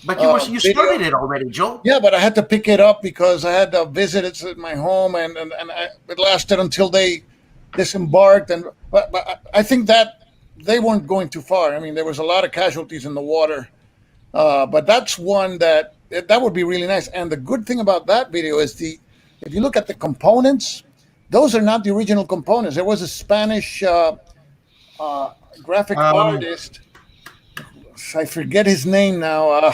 But you started it already, Joe. Yeah, but I had to pick it up because I had to visit it at my home, and it lasted until they disembarked. But I think that they weren't going too far. I mean, there was a lot of casualties in the water, but that's one that would be really nice. And the good thing about that video is if you look at the components, those are not the original components. There was a Spanish graphic artist. I forget his name now.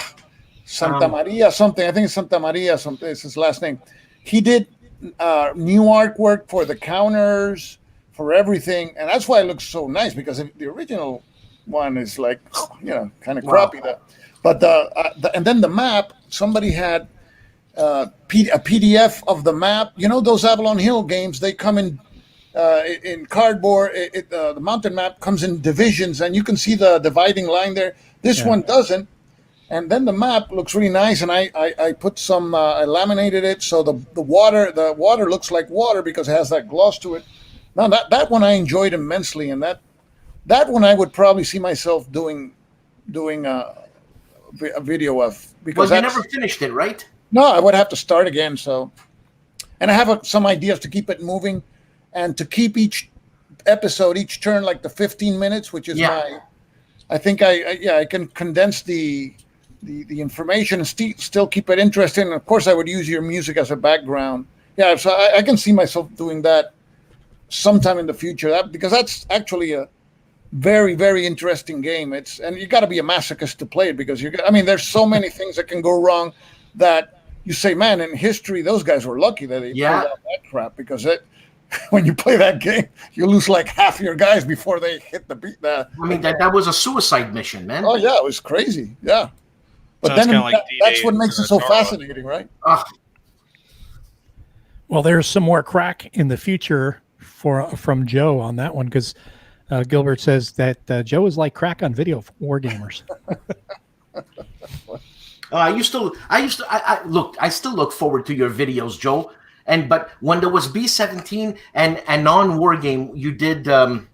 Santa Maria something. I think it's Santa Maria something. It's his last name. He did new artwork for the counters, for everything, and that's why it looks so nice. Because the original one is kind of crappy. But and then the map. Somebody had a PDF of the map. You know those Avalon Hill games? They come in cardboard. The mountain map comes in divisions, and you can see the dividing line there. This one doesn't. And then the map looks really nice, and I put some I laminated it so the water looks like water because it has that gloss to it. Now that one I enjoyed immensely, and that one I would probably see myself doing a video of, because you never finished it, right? No, I would have to start again. So, and I have some ideas to keep it moving, and to keep each episode, each turn, like the 15 minutes, which is I think I can condense the information and still keep it interesting. And of course, I would use your music as a background. Yeah, so I can see myself doing that sometime in the future. Because that's actually a very, very interesting game. And you got to be a masochist to play it, because there's so many things that can go wrong that you say, man, in history, those guys were lucky that they pulled out that crap, because when you play that game, you lose like half your guys before they hit the beat. That was a suicide mission, man. Oh yeah, it was crazy. Yeah, but Sounds then like that's what makes it so fascinating, right? Well, there's some more crack in the future from Joe on that one, because Gilbert says that Joe is like crack on video for wargamers. I still look forward to your videos, Joe. But when there was B-17 and on Wargame, you did Dawn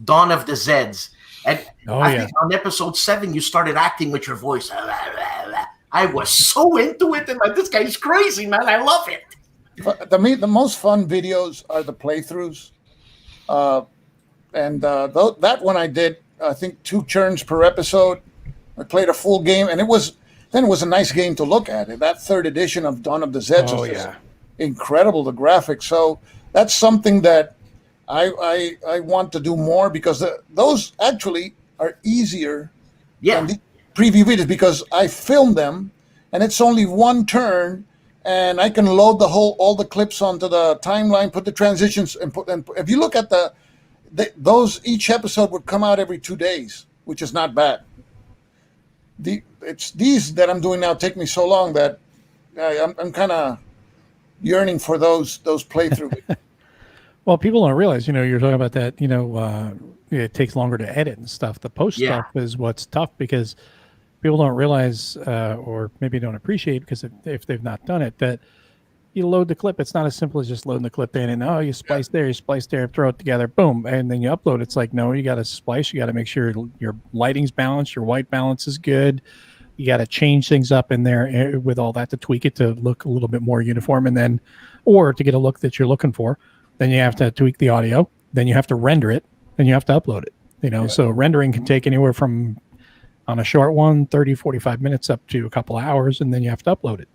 of the Zeds. And I think on episode 7, you started acting with your voice. I was so into it, and this guy's crazy, man. I love it. The most fun videos are the playthroughs. That one I did, I think, 2 turns per episode. I played a full game, and it was a nice game to look at. That 3rd edition of Dawn of the Zeds was just incredible, the graphics. So that's something that I want to do more, because those actually are easier than the preview videos, because I filmed them, and it's only 1 turn, and I can load all the clips onto the timeline, put the transitions, and if you look at those, each episode would come out every 2 days, which is not bad. It's these that I'm doing now take me so long that I'm kind of yearning for those playthroughs. Well, people don't realize, you're talking about that, it takes longer to edit and stuff. The post stuff is what's tough, because people don't realize, or maybe don't appreciate, because if they've not done it, that you load the clip. It's not as simple as just loading the clip in and, you splice there, throw it together, boom, and then you upload. It's like, no, you got to splice. You got to make sure your lighting's balanced, your white balance is good. You got to change things up in there with all that to tweak it to look a little bit more uniform, and then, or to get a look that you're looking for. Then you have to tweak the audio. Then you have to render it. Then you have to upload it. So rendering can take anywhere from, on a short one, 30, 45 minutes up to a couple hours, and then you have to upload it.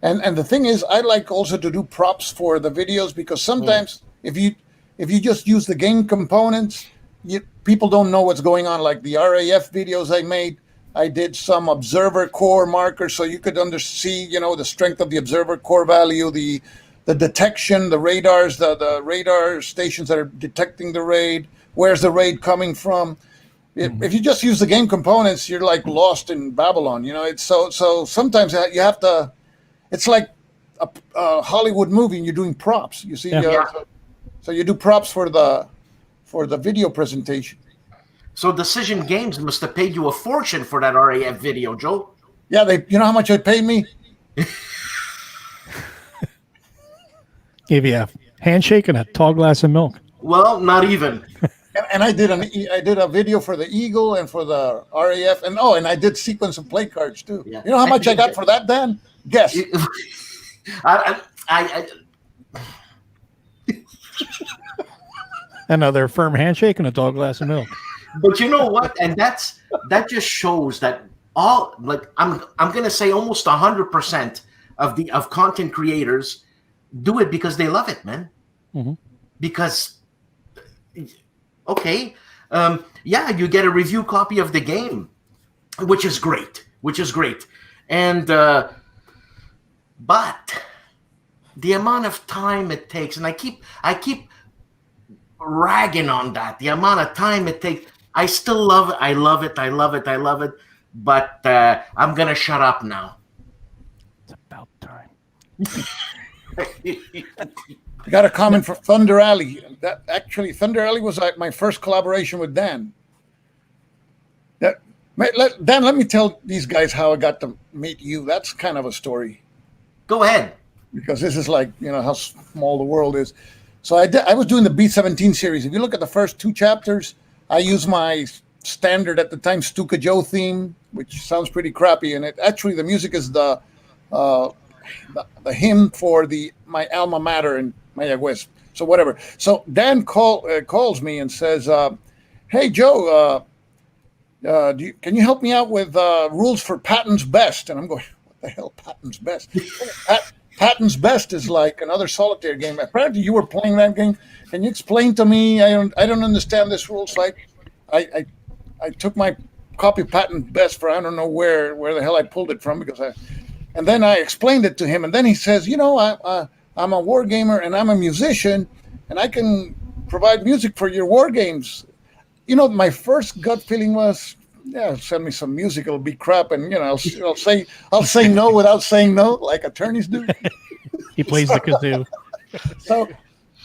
And the thing is, I like also to do props for the videos, because sometimes if you just use the game components, people don't know what's going on. Like the RAF videos I made, I did some observer core markers so you could see, the strength of the observer core value, the detection, the radars, the radar stations that are detecting the raid, where's the raid coming from. If you just use the game components, you're like lost in Babylon. It's so sometimes you have to. It's like a Hollywood movie, and you're doing props. You see, so you do props for the video presentation. So Decision Games must have paid you a fortune for that RAF video, Joe. Yeah, you know how much they paid me? Gave you a handshake and a tall glass of milk. Well, not even. And I did a video for the Eagle and for the RAF, and I did sequence of play cards too. Yeah. You know how much I got for that, Dan? Guess. Another firm handshake and a tall glass of milk. But you know what? And that just shows that I'm gonna say almost 100% of content creators do it because they love it, man. Mm-hmm. Because you get a review copy of the game, which is great. And but the amount of time it takes, and I keep ragging on that, the amount of time it takes. I still love it. I love it. But I'm gonna shut up now. About time. I got a comment for Thunder Alley. That actually, Thunder Alley was like my first collaboration with Dan. Dan, let me tell these guys how I got to meet you. That's kind of a story. Go ahead. Because this is like, how small the world is. So I was doing the B-17 series. If you look at the first 2 chapters, I use my standard at the time Stuka Joe theme, which sounds pretty crappy. And the music is the hymn for my alma mater in Mayagüez. So whatever. So Dan calls me and says, "Hey Joe, can you help me out with rules for Patton's Best?" And I'm going, "What the hell, Patton's Best?" Patton's Best is like another solitaire game. Apparently, you were playing that game. Can you explain to me? I don't understand this rule. So I took my copy of Patton's Best for I don't know where the hell I pulled it from and then I explained it to him. And then he says, I'm a war gamer and I'm a musician, and I can provide music for your war games. My first gut feeling was, yeah, send me some music. It'll be crap, and I'll say no without saying no, like attorneys do. He plays the kazoo. So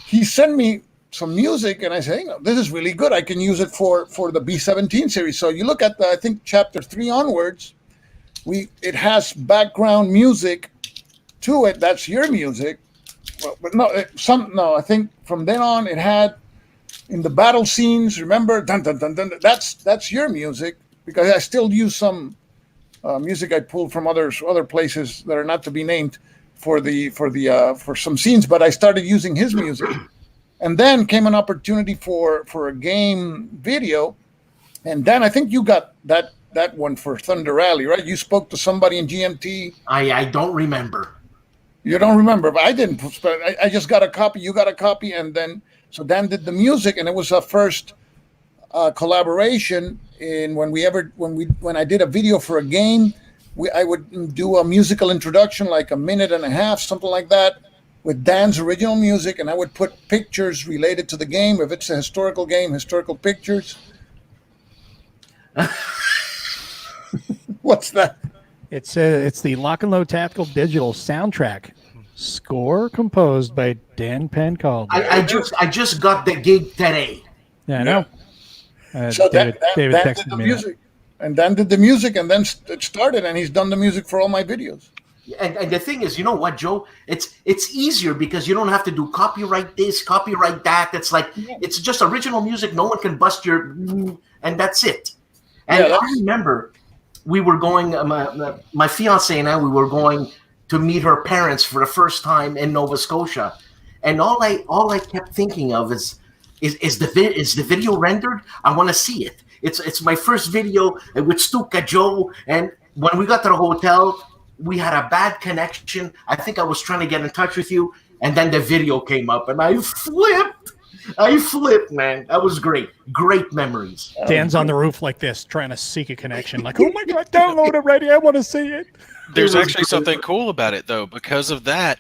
he sent me some music, and I say, this is really good. I can use it for the B-17 series. So you look at I think chapter 3 onwards, it has background music to it. That's your music, but I think from then on it had in the battle scenes. Remember, dun dun dun dun. That's your music. Because I still use some music I pulled from other places that are not to be named for some scenes, but I started using his music, and then came an opportunity for a game video, and then I think you got that one for Thunder Alley, right? You spoke to somebody in GMT. I don't remember. You don't remember, but I didn't. I just got a copy. You got a copy, and then so Dan did the music, and it was a first collaboration. And when I did a video for a game, I would do a musical introduction, like a minute and a half, something like that, with Dan's original music, and I would put pictures related to the game. If it's a historical game, historical pictures. What's that? It's the Lock and Load Tactical Digital soundtrack. Score composed by Dan Pencald. I just got the gig today. Yeah, I know. So David Dan texted did the me music, and Dan did the music, and then it started, and he's done the music for all my videos. And the thing is, you know what, Joe? It's easier because you don't have to do copyright this, copyright that. It's just original music. No one can bust your, and that's it. And I remember we were going, my fiance and I, we were going to meet her parents for the first time in Nova Scotia, and all I kept thinking of is the video rendered? I want to see it. It's my first video with Stuka Joe, and when we got to the hotel, we had a bad connection. I think I was trying to get in touch with you, and then the video came up, and I flipped, man. That was great. Great memories. Dan's on the roof like this, trying to seek a connection. Like, oh my God, download it already. I want to see it. There's actually something cool about it, though. Because of that,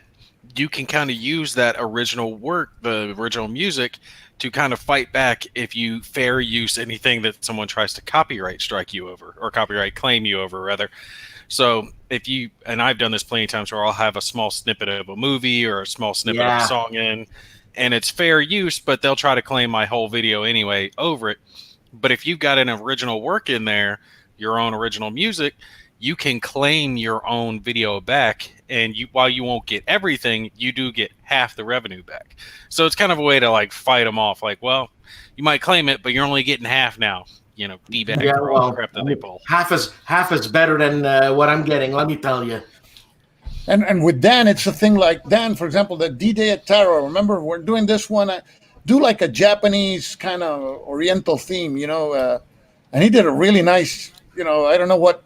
you can kind of use that original work, the original music, to kind of fight back if you fair use anything that someone tries to copyright strike you over, or copyright claim you over, rather. So if you, and I've done this plenty of times where I'll have a small snippet of a movie or a small snippet of a song in, and it's fair use, but they'll try to claim my whole video anyway over it. But if you've got an original work in there, your own original music, you can claim your own video back, and while you won't get everything, you do get half the revenue back. So it's kind of a way to like fight them off. Like, well, you might claim it, but you're only getting half now. D-bag for all the crap that they pull. Half is better than what I'm getting. Let me tell you. And with Dan, it's a thing like Dan, for example, the D-Day at Taro. Remember, we're doing this one. Do like a Japanese kind of Oriental theme, and he did a really nice. I don't know what.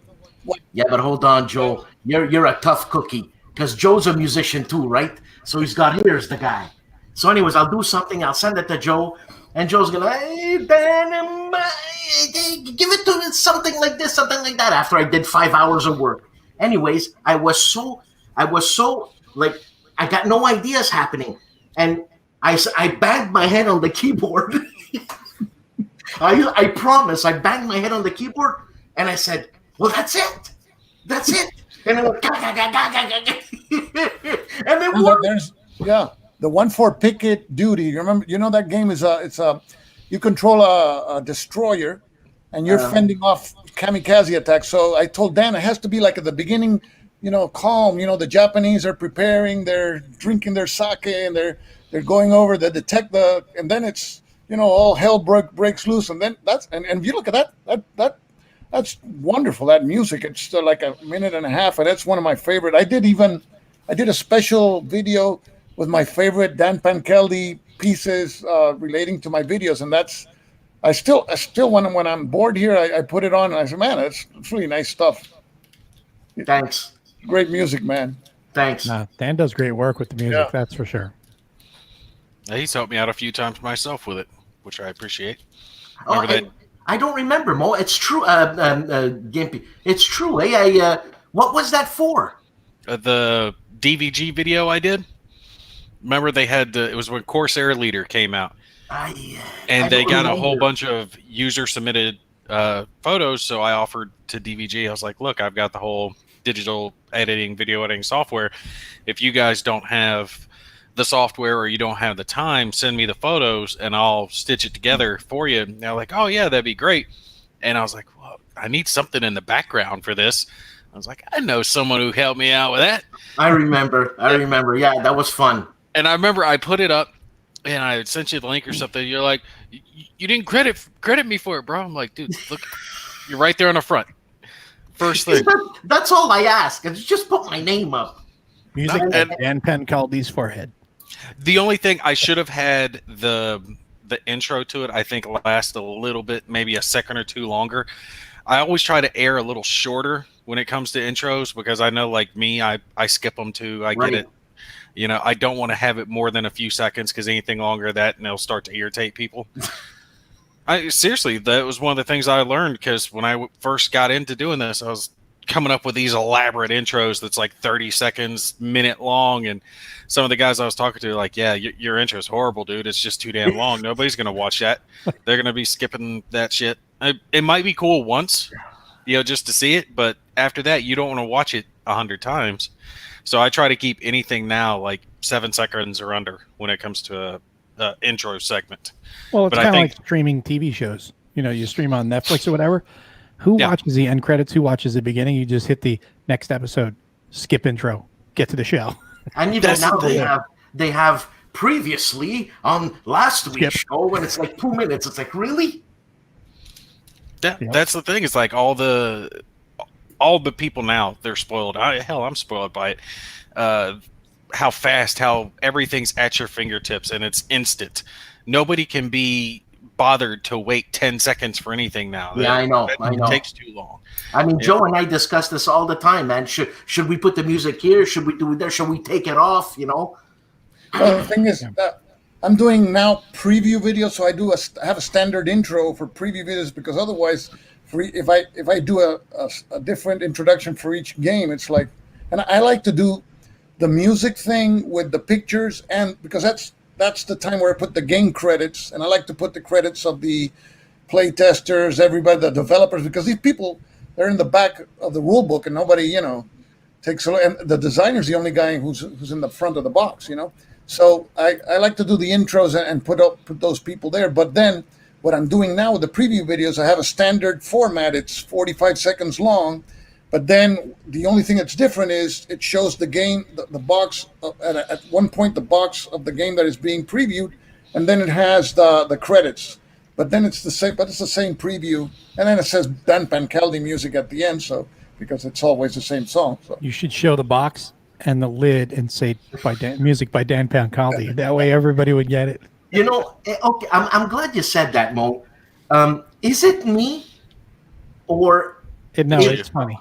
Yeah, but hold on, Joe. You're a tough cookie because Joe's a musician too, right? So here's the guy. So anyways, I'll do something. I'll send it to Joe, and Joe's gonna, hey, Dan, give it to me, something like this, something like that. After I did 5 hours of work. Anyways, I was so like I got no ideas happening, and I banged my head on the keyboard. I promise, I banged my head on the keyboard, and I said, well, that's it. And I went, And it And worked. there's the one for picket duty. You remember? You know that game is you control a destroyer, and you're fending off kamikaze attacks. So I told Dan it has to be like at the beginning, calm. The Japanese are preparing, they're drinking their sake, and they're going over the detect the, and then it's all hell breaks loose, and then and if you look at that's wonderful. That music, it's like a minute and a half, and that's one of my favorite. I did a special video with my favorite Dan Pancaldi pieces relating to my videos, and I still when I'm bored here, I put it on and I say, man, it's really nice stuff. Thanks. Great music, man. Thanks. Dan does great work with the music, Yeah. that's for sure. He's helped me out a few times myself with it, which I appreciate. Oh, Remember that? I don't remember, Mo. It's true, Gimpy. It's true. What was that for? The DVG video I did. Remember they had it was when Corsair Leader came out, and they got a whole bunch of user submitted photos. So I offered to DVG. I was like, "Look, I've got the whole digital video editing software. If you guys don't have the software or you don't have the time, send me the photos and I'll stitch it together for you." And they're like, "Oh yeah, that'd be great." And I was like, "Well, I need something in the background for this." I was like, "I know someone who helped me out with that." I remember. Yeah, that was fun. And I remember I put it up and I sent you the link or something. You're like, "You didn't credit me for it, bro." I'm like, "Dude, look, you're right there on the front. First thing." That's all I ask. Is just put my name up. Music And- at Dan Pancaldi's forehead. The only thing I should have had the intro to it, I think, last a little bit, maybe a second or two longer. I always try to air a little shorter when it comes to intros because I know, like me, I skip them too. I Right. get it. I don't want to have it more than a few seconds because anything longer than that, and it'll start to irritate people. Seriously, that was one of the things I learned because when I first got into doing this, I was coming up with these elaborate intros that's like 30 seconds, minute long, and some of the guys I was talking to are like, "Yeah, your intro is horrible, dude. It's just too damn long. Nobody's gonna watch that. They're gonna be skipping that shit." It might be cool once, just to see it, but after that, you don't want to watch it 100 times. So I try to keep anything now like 7 seconds or under when it comes to a intro segment. Well, it's But I kind of think- like streaming TV shows. You stream on Netflix or whatever. Who Yeah. watches the end credits? Who watches the beginning? You just hit the next episode, skip intro, get to the show. And even That's now the thing. they have previously on last week's show when it's like 2 minutes. It's like, really? That's the thing. It's like all the people now, they're spoiled. I'm spoiled by it. How fast, how everything's at your fingertips and it's instant. Nobody can be bothered to wait 10 seconds for anything now. Yeah, I know. It takes too long. I mean, Joe and I discuss this all the time, man. Should we put the music here? Should we do it there? Should we take it off? Well, the thing is that I'm doing now preview videos, so I have a standard intro for preview videos because otherwise, if I do a different introduction for each game, it's like, and I like to do the music thing with the pictures, and because that's the time where I put the game credits, and I like to put the credits of the play testers, everybody, the developers, because these people, they're in the back of the rule book, and nobody takes a look, and the designer's the only guy who's in the front of the box. So I like to do the intros and put those people there. But then what I'm doing now with the preview videos, I have a standard format. It's 45 seconds long. But then the only thing that's different is it shows the game, the box, at one point, the box of the game that is being previewed, and then it has the credits. But then it's the same preview. And then it says Dan Pancaldi music at the end, because it's always the same song. So. You should show the box and the lid and say music by Dan Pancaldi. That way everybody would get it. Okay, I'm glad you said that, Mo. Is it me, or It's funny.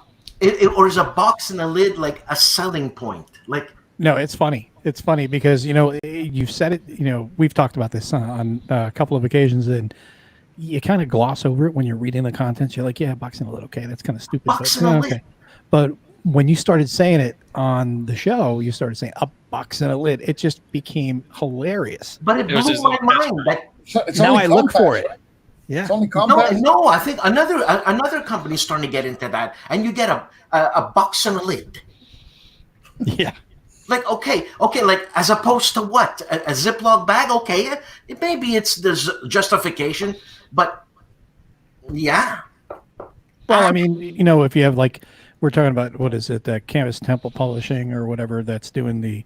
or is a box and a lid like a selling point? Like, No, it's funny. It's funny because you've said it. We've talked about this on a couple of occasions, and you kind of gloss over it when you're reading the contents. You're like, "Yeah, box and a lid. Okay, that's kind of stupid." Box and a lid. Okay, but when you started saying it on the show, you started saying a box and a lid. It just became hilarious. but it It was blew his my little mind. catchphrase. That It's Now only I look compact, for it. right? Yeah. It's only compact. no, I think another company's starting to get into that, and you get a box and a lid. Yeah. Like, okay, like as opposed to what? A Ziploc bag? Okay, maybe there's justification, but yeah. Well, I mean, if you have like, we're talking about, what is it, that Canvas Temple Publishing or whatever that's doing the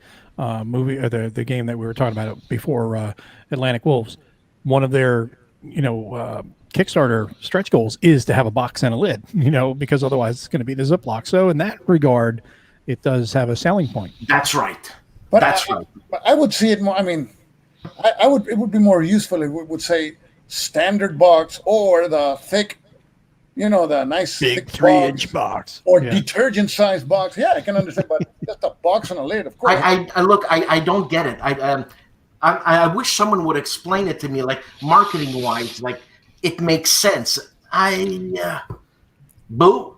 movie or the game that we were talking about before, Atlantic Wolves. One of their, Kickstarter stretch goals is to have a box and a lid, because otherwise it's going to be the Ziploc. So in that regard, it does have a selling point. That's right. But That's right. But I would see it more. I mean, it would be more useful. It would say standard box or the thick, the nice Big thick 3-inch box or detergent sized box. Yeah, I can understand, but just a box and a lid, of course. I don't get it. I wish someone would explain it to me, like marketing wise, like it makes sense. Boo.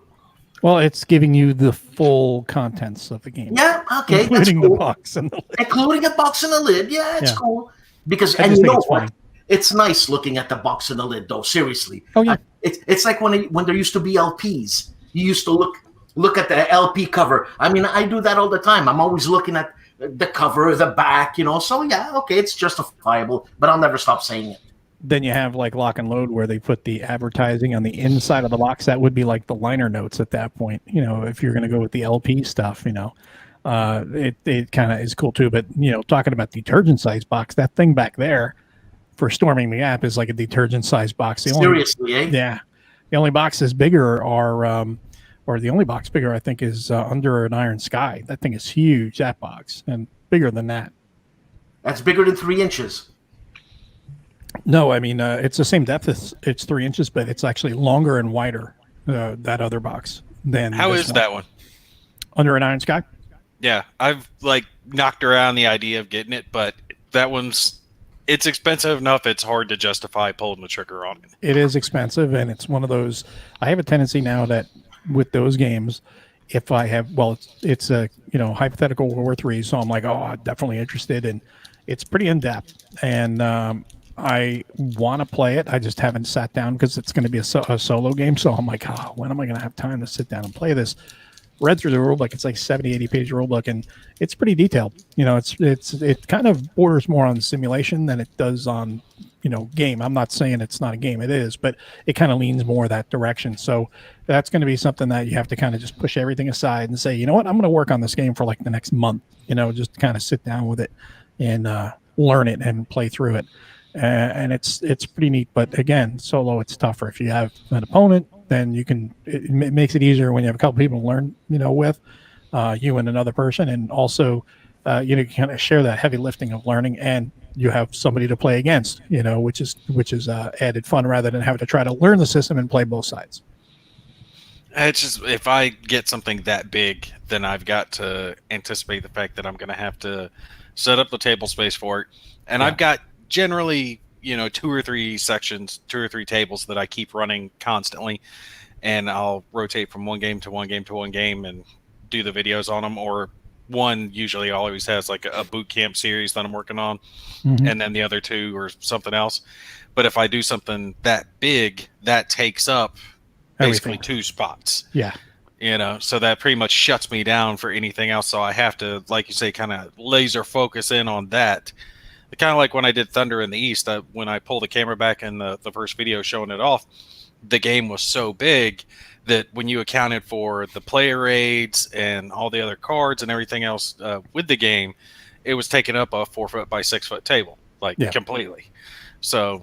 Well, it's giving you the full contents of the game. Yeah, okay, including that's cool. the box and the lid. Including a box and a lid. Yeah, it's cool. Because I and just you think know it's what? funny. It's nice looking at the box and the lid, though. Seriously. Oh yeah. It's like when there used to be LPs. You used to look at the LP cover. I mean, I do that all the time. I'm always looking at the cover, the back, So yeah, okay, it's justifiable, but I'll never stop saying it. Then you have like Lock and Load where they put the advertising on the inside of the box. That would be like the liner notes at that point. If you're going to go with the LP stuff, it kind of is cool too. But talking about detergent size box, that thing back there for storming the app is like a detergent size box. Seriously, eh? Yeah, the only boxes bigger are, or the only box bigger I think is Under an Iron Sky. That thing is huge. That box and bigger than that. That's bigger than 3 inches. No, I mean, it's the same depth. It's 3 inches, but it's actually longer and wider, that other box than. How is that one? Under an Iron Sky? Yeah, I've knocked around the idea of getting it, but that it's expensive enough. It's hard to justify pulling the trigger on it. It is expensive, and it's one of those. I have a tendency now that with those games, if I have, it's a hypothetical World War III, so I'm like, oh, I'm definitely interested, and it's pretty in depth, and I want to play it. I just haven't sat down because it's going to be a solo game. So I'm like, when am I going to have time to sit down and play this? Read through the rule book. It's like 70, 80 page rule book, and it's pretty detailed. It kind of borders more on simulation than it does on, game. I'm not saying it's not a game. It is, but it kind of leans more that direction. So that's going to be something that you have to kind of just push everything aside and say, you know what, I'm going to work on this game for like the next month, just kind of sit down with it and learn it and play through it. And it's pretty neat, but again, solo it's tougher. If you have an opponent, then it makes it easier when you have a couple people to learn, with you and another person, and also you kind of share that heavy lifting of learning, and you have somebody to play against, which is added fun rather than having to try to learn the system and play both sides. It's just if I get something that big, then I've got to anticipate the fact that I'm going to have to set up the table space for it, and I've got generally 2 or 3 sections, 2 or 3 tables that I keep running constantly, and I'll rotate from one game to one game to one game and do the videos on them. Or one usually always has like a boot camp series that I'm working on, and then the other 2 or something else. But if I do something that big, that takes up basically 2 spots. Yeah. So that pretty much shuts me down for anything else. So I have to, like you say, kind of laser focus in on that. Kind of like when I did Thunder in the East, when I pulled the camera back in the first video showing it off, the game was so big that when you accounted for the player aids and all the other cards and everything else with the game, it was taking up a 4 foot by 6 foot table, completely. So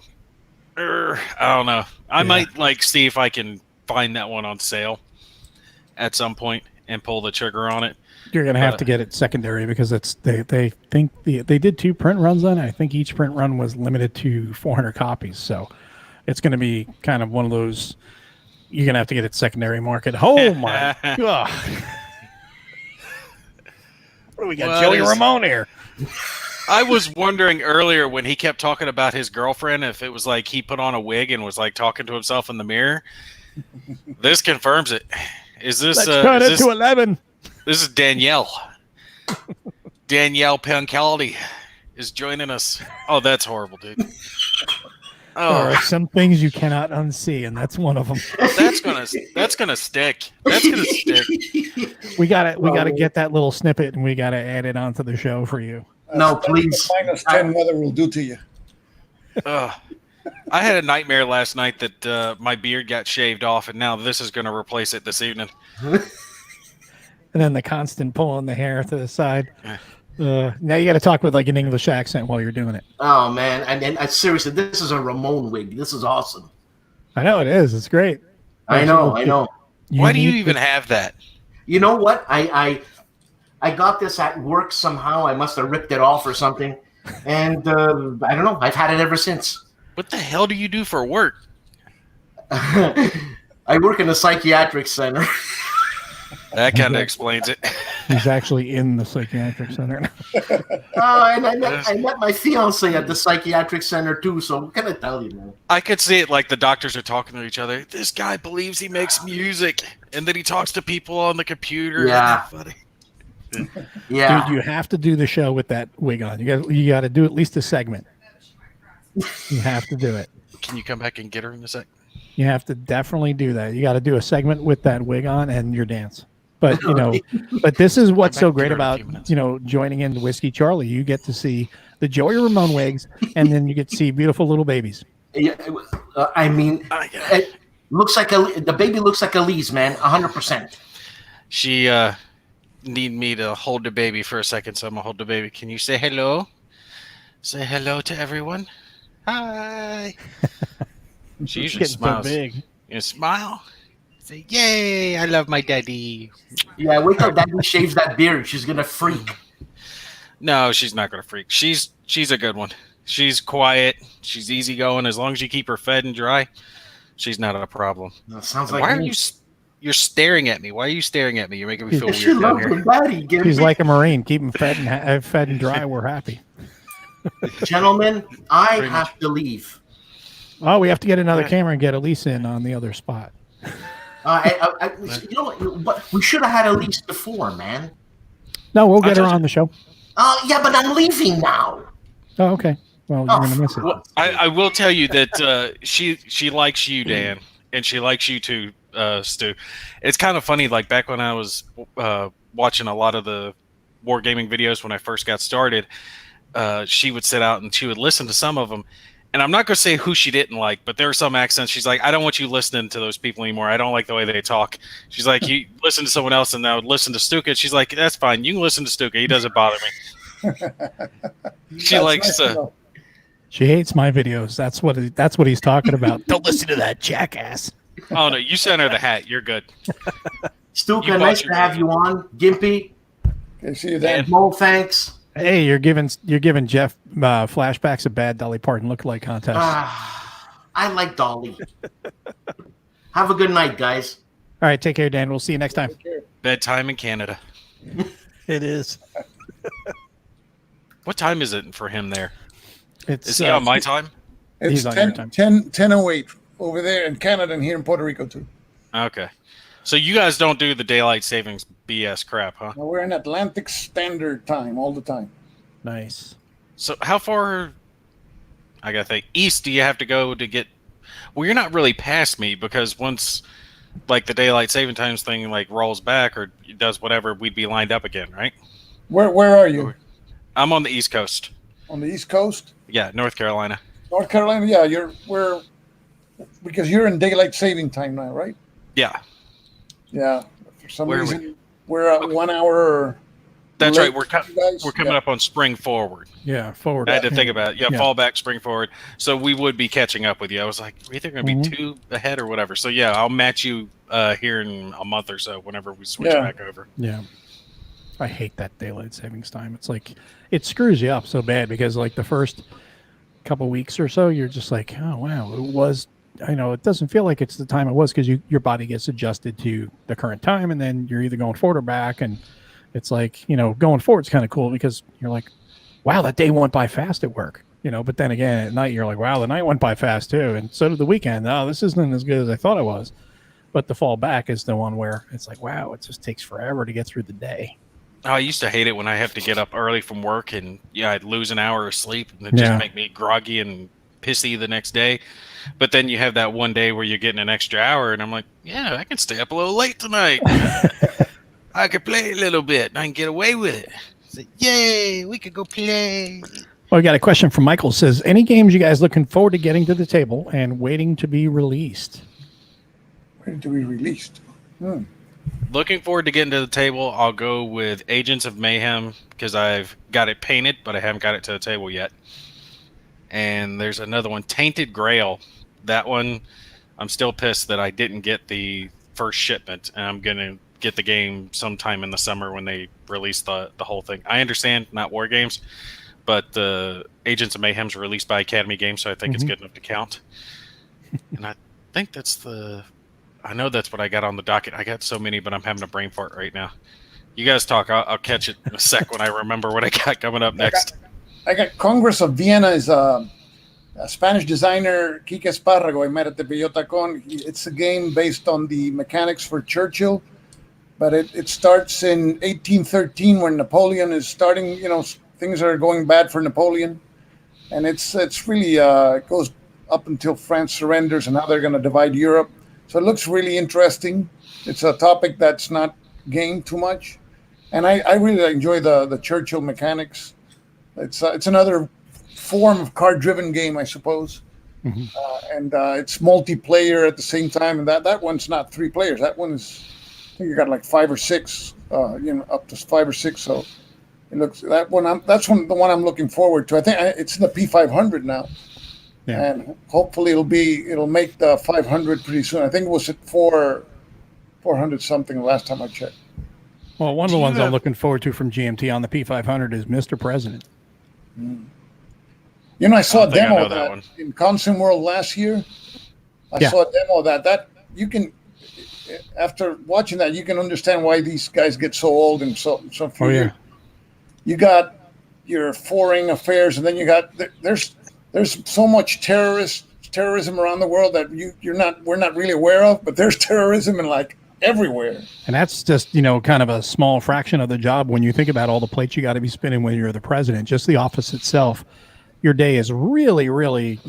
I don't know. I might see if I can find that one on sale at some point and pull the trigger on it. You're going to have to get it secondary because they think they did 2 print runs on it. I think each print run was limited to 400 copies. So it's going to be kind of one of those, you're going to have to get it secondary market. Oh my God. What do we got? Joey Ramone here. I was wondering earlier when he kept talking about his girlfriend, if it was like he put on a wig and was like talking to himself in the mirror. This confirms it. Is this, let's cut it to 11. This is Danielle. Danielle Pancaldi is joining us. Oh, that's horrible, dude. There Oh, are some things you cannot unsee, and that's one of them. that's gonna stick. That's gonna stick. We gotta get that little snippet, and we gotta add it onto the show for you. No, That's please. what -10 weather will do to you. Ugh. I had a nightmare last night that my beard got shaved off, and now this is gonna replace it this evening. And then the constant pulling the hair to the side. Now you got to talk with like an English accent while you're doing it. Oh man, and seriously, this is a Ramon wig. This is awesome. I know it is. It's great. I know. Why do you even have that? You know what? I got this at work somehow. I must have ripped it off or something, and I don't know. I've had it ever since. What the hell do you do for work? I work in a psychiatric center. That kind of explains it. He's actually in the psychiatric center. And I met my fiance at the psychiatric center too. So what can I tell you, man? I could see it like the doctors are talking to each other. This guy believes he makes music, and then he talks to people on the computer. Yeah. Funny. Yeah. Dude, you have to do the show with that wig on. You got to do at least a segment. You have to do it. Can you come back and get her in a sec? You have to definitely do that. You got to do a segment with that wig on and your dance. But but this is what's so great about joining into Whiskey Charlie. You get to see the Joey Ramone wigs, and then you get to see beautiful little babies. Yeah, I mean, it looks like the baby looks like Elise, man, 100%. She need me to hold the baby for a second, so I'm gonna hold the baby. Can you say hello? Say hello to everyone. Hi. She usually smiles. So big. You smile. Say, yay! I love my daddy. Yeah, wait till Daddy shaves that beard. She's gonna freak. No, she's not gonna freak. She's a good one. She's quiet. She's easygoing. As long as you keep her fed and dry, she's not a problem. That sounds like Why me. are you? You're staring at me. Why are you staring at me? You're making me feel She weird down loves here. her daddy. He's like a Marine. Keep him fed and dry. We're happy. Gentlemen, I have to leave. Oh, we have to get another camera and get Elise in on the other spot. You know what? We should have had Elise before, man. No, we'll get her on the show. Yeah, but I'm leaving now. Oh, okay. Well, you're gonna miss it. Well, I will tell you that she likes you, Dan, and she likes you too, Stu. It's kind of funny. Like back when I was watching a lot of the wargaming videos when I first got started, she would sit out and she would listen to some of them. And I'm not going to say who she didn't like, but there are some accents. She's like, I don't want you listening to those people anymore. I don't like the way they talk. She's like, you listen to someone else and now listen to Stuka. She's like, that's fine. You can listen to Stuka. He doesn't bother me. She likes. She hates my videos. That's what he's talking about. Don't listen to that jackass. Oh no, you sent her the hat. You're good. Stuka, nice to have you on. Gimpy. Okay, see you then. Mo, thanks. Hey, you're giving Jeff flashbacks of Bad Dolly Parton lookalike contest. I like Dolly. Have a good night, guys. All right, take care, Dan. We'll see you next time. Bedtime in Canada. It is. What time is it for him there? Is he on my time? It's He's on your 10, time. 10:08 over there in Canada and here in Puerto Rico too. Okay. So you guys don't do the daylight savings BS crap, huh? Now we're in Atlantic Standard Time all the time. Nice. So how far, I gotta think, east do you have to go to get? Well, you're not really past me because once like the daylight saving times thing like rolls back or does whatever, we'd be lined up again, right? Where are you? I'm on the East Coast. On the East Coast? Yeah, North Carolina. North Carolina? Yeah, because you're in daylight saving time now, right? Yeah. Yeah. For some Where are reason, we're at 1 hour. That's late right. We're you guys. coming up on spring forward. Yeah, forward. I had to think about it. Yeah, Yeah. fall back, spring forward. So we would be catching up with you. I was like, we're either going to be 2 ahead or whatever. So yeah, I'll match you here in a month or so whenever we switch back over. Yeah. I hate that daylight savings time. It's like it screws you up so bad because like the first couple weeks or so, you're just like, oh wow, it was. I know it doesn't feel like it's the time it was because your body gets adjusted to the current time, and then you're either going forward or back, and it's like going forward is kind of cool because you're like, wow, that day went by fast at work, But then again, at night you're like, wow, the night went by fast too, and so did the weekend. Oh, this isn't as good as I thought it was. But the fall back is the one where it's like, wow, it just takes forever to get through the day. Oh, I used to hate it when I have to get up early from work and I'd lose an hour of sleep and it just make me groggy and pissy the next day. But then you have that one day where you're getting an extra hour, and I'm like, yeah, I can stay up a little late tonight. I could play a little bit, and I can get away with it. So, yay, we could go play. Well, we got a question from Michael. Says, any games you guys looking forward to getting to the table and waiting to be released? Waiting to be released. Looking forward to getting to the table. I'll go with Agents of Mayhem because I've got it painted, but I haven't got it to the table yet. And there's another one, Tainted Grail. That one, I'm still pissed that I didn't get the first shipment, and I'm going to get the game sometime in the summer when they release the whole thing. I understand, not Wargames, but Agents of Mayhem's released by Academy Games, so I think it's good enough to count. And I think I know that's what I got on the docket. I got so many, but I'm having a brain fart right now. You guys talk. I'll catch it in a sec when I remember what I got coming up next. I got Congress of Vienna is a Spanish designer, Quique Espárrago. I met at the Bellota-Con. It's a game based on the mechanics for Churchill, but it starts in 1813 when Napoleon is starting. Things are going bad for Napoleon, and it's really it goes up until France surrenders and how they're going to divide Europe. So it looks really interesting. It's a topic that's not gained too much, and I really enjoy the Churchill mechanics. It's another form of card-driven game, I suppose, and it's multiplayer at the same time. And that one's not 3 players. That one is, I think you got like 5 or 6, up to 5 or 6. So it looks the one I'm looking forward to. I think it's in the P500 now. Yeah. And hopefully it'll make the 500 pretty soon. I think it was at 400 something the last time I checked. Well, one of the ones I'm looking forward to from GMT on the P500 is Mr. President. I saw a demo of that in Consum World last year. I saw a demo of that. That you can, after watching that, you can understand why these guys get so old and so few. You got your foreign affairs, and then you got there's so much terrorism around the world that we're not really aware of, but there's terrorism in like everywhere. And that's just, kind of a small fraction of the job when you think about all the plates you got to be spinning when you're the president. Just the office itself, your day is really, really,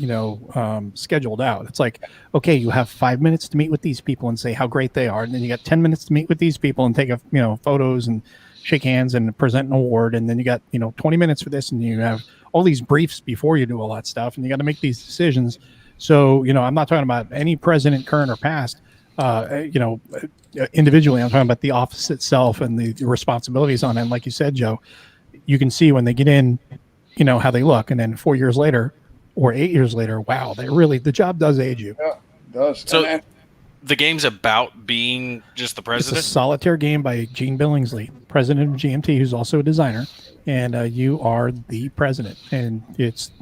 scheduled out. It's like, okay, you have 5 minutes to meet with these people and say how great they are. And then you got 10 minutes to meet with these people and take photos and shake hands and present an award. And then you got, 20 minutes for this. And you have all these briefs before you do all that stuff. And you got to make these decisions. So, I'm not talking about any president, current or past, individually. I'm talking about the office itself and the responsibilities on it. And like you said, Joe, you can see when they get in, how they look. And then 4 years later or 8 years later, wow, the job does age you. Yeah, it does. So the game's about being just the president? It's a solitaire game by Gene Billingsley, president of GMT, who's also a designer. And you are the president. And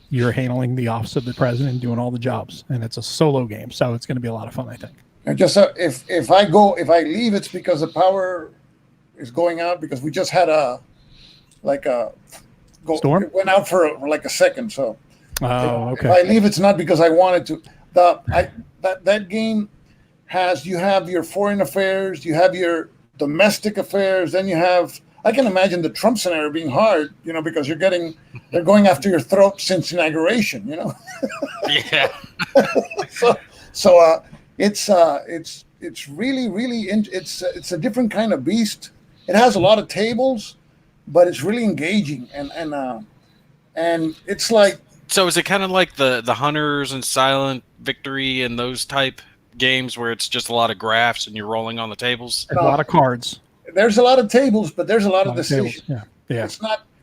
you're handling the office of the president and doing all the jobs. And it's a solo game. So it's going to be a lot of fun, I think. And just if I leave, it's because the power is going out, because we just had storm. It went out for like a second. So okay. If I leave, it's not because I wanted to. That game you have your foreign affairs, you have your domestic affairs, then you have. I can imagine the Trump scenario being hard, because they're going after your throat since inauguration, Yeah. So it's really, really it's a different kind of beast. It has a lot of tables, but it's really engaging and it's like. So is it kind of like the Hunters and Silent Victory and those type games where it's just a lot of graphs and you're rolling on the tables? A lot of cards. There's a lot of tables, but there's a lot of decisions. Yeah.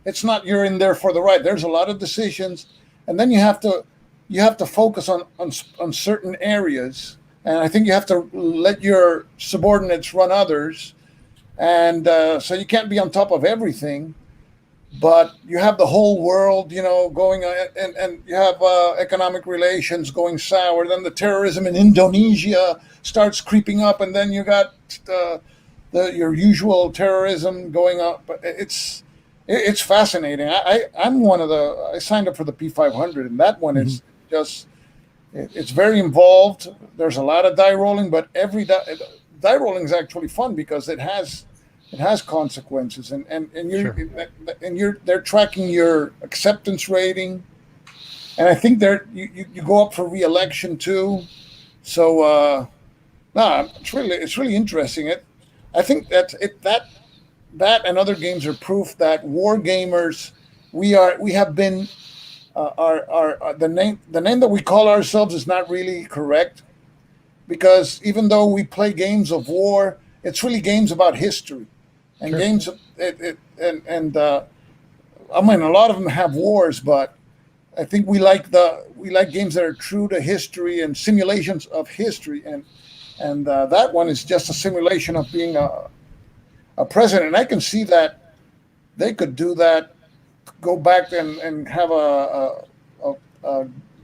It's not you're in there for the ride. There's a lot of decisions, and then you have to focus on certain areas. And I think you have to let your subordinates run others. And so you can't be on top of everything. But you have the whole world, going and you have economic relations going sour. Then the terrorism in Indonesia starts creeping up. And then you got your usual terrorism going up. But it's fascinating. I signed up for the P500, and that one is just. It's very involved. There's a lot of die rolling, but every die rolling is actually fun because it has consequences, and they're tracking your acceptance rating, and I think you go up for re-election too. So no, it's really interesting. I think that and other games are proof that war gamers we have been our the name that we call ourselves is not really correct, because even though we play games of war, it's really games about history and Sure. games I mean, a lot of them have wars, but I think we like games that are true to history and simulations of history, and that one is just a simulation of being a president. I can see that they could do that, go back and have an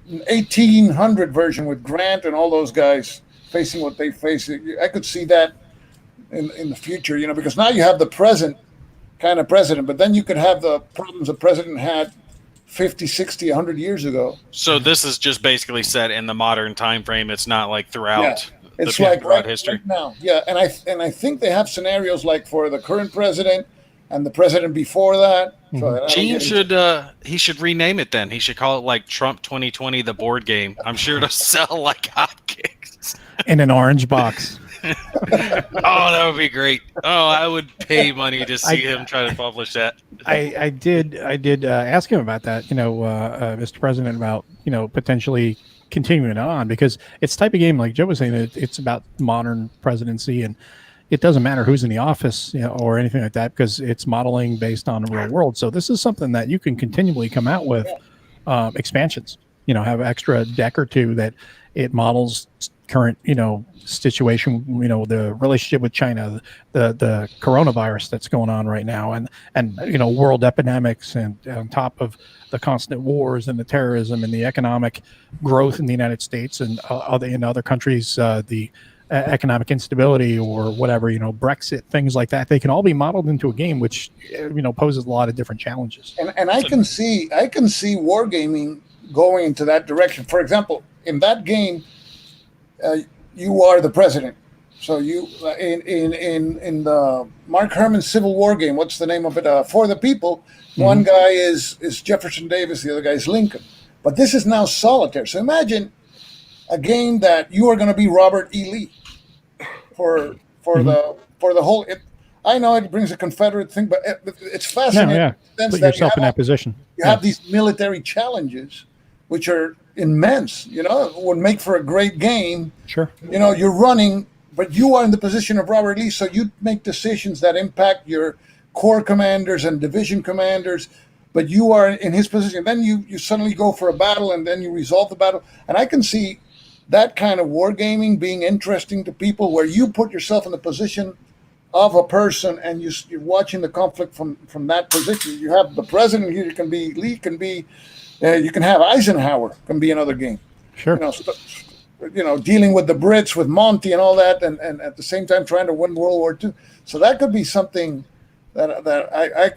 1800 version with Grant and all those guys facing what they face. I could see that in the future, because now you have the present kind of president, but then you could have the problems the president had 50, 60, 100 years ago. So this is just basically set in the modern time frame. It's not like throughout it's like throughout history. Right now. Yeah, and I think they have scenarios like for the current president and the president before that. So Gene should rename it then. He should call it like Trump 2020, the board game. I'm sure it'll sell like hotcakes. In an orange box. Oh, that would be great. Oh, I would pay money to see him try to publish that. I did ask him about that, Mr. President, about potentially continuing on, because it's type of game, like Joe was saying, it's about modern presidency, and it doesn't matter who's in the office, or anything like that, because it's modeling based on the real world. So this is something that you can continually come out with expansions. Have an extra deck or two that it models current situation, the relationship with China, the coronavirus that's going on right now, and world epidemics, and on top of the constant wars and the terrorism and the economic growth in the United States and in other countries, the economic instability or whatever, Brexit, things like that. They can all be modeled into a game, which poses a lot of different challenges. And I can see wargaming going into that direction. For example, in that game, you are the president. So you in the Mark Herman Civil War game, what's the name of it? For the People. One guy is Jefferson Davis, the other guy is Lincoln. But this is now solitaire. So imagine a game that you are going to be Robert E. Lee for the whole. I know it brings a Confederate thing, but it's fascinating. Yeah. Put yourself in that position. You have these military challenges, which are immense. It would make for a great game. Sure. You're running, but you are in the position of Robert Lee, so you make decisions that impact your corps commanders and division commanders, but you are in his position. Then you suddenly go for a battle, and then you resolve the battle. And I can see that kind of wargaming being interesting to people, where you put yourself in the position of a person, and you're watching the conflict from that position. You have the president here, can be Lee, can be you can have Eisenhower, can be another game. Sure. Dealing with the Brits, with Monty and all that, and at the same time trying to win World War II. So that could be something that I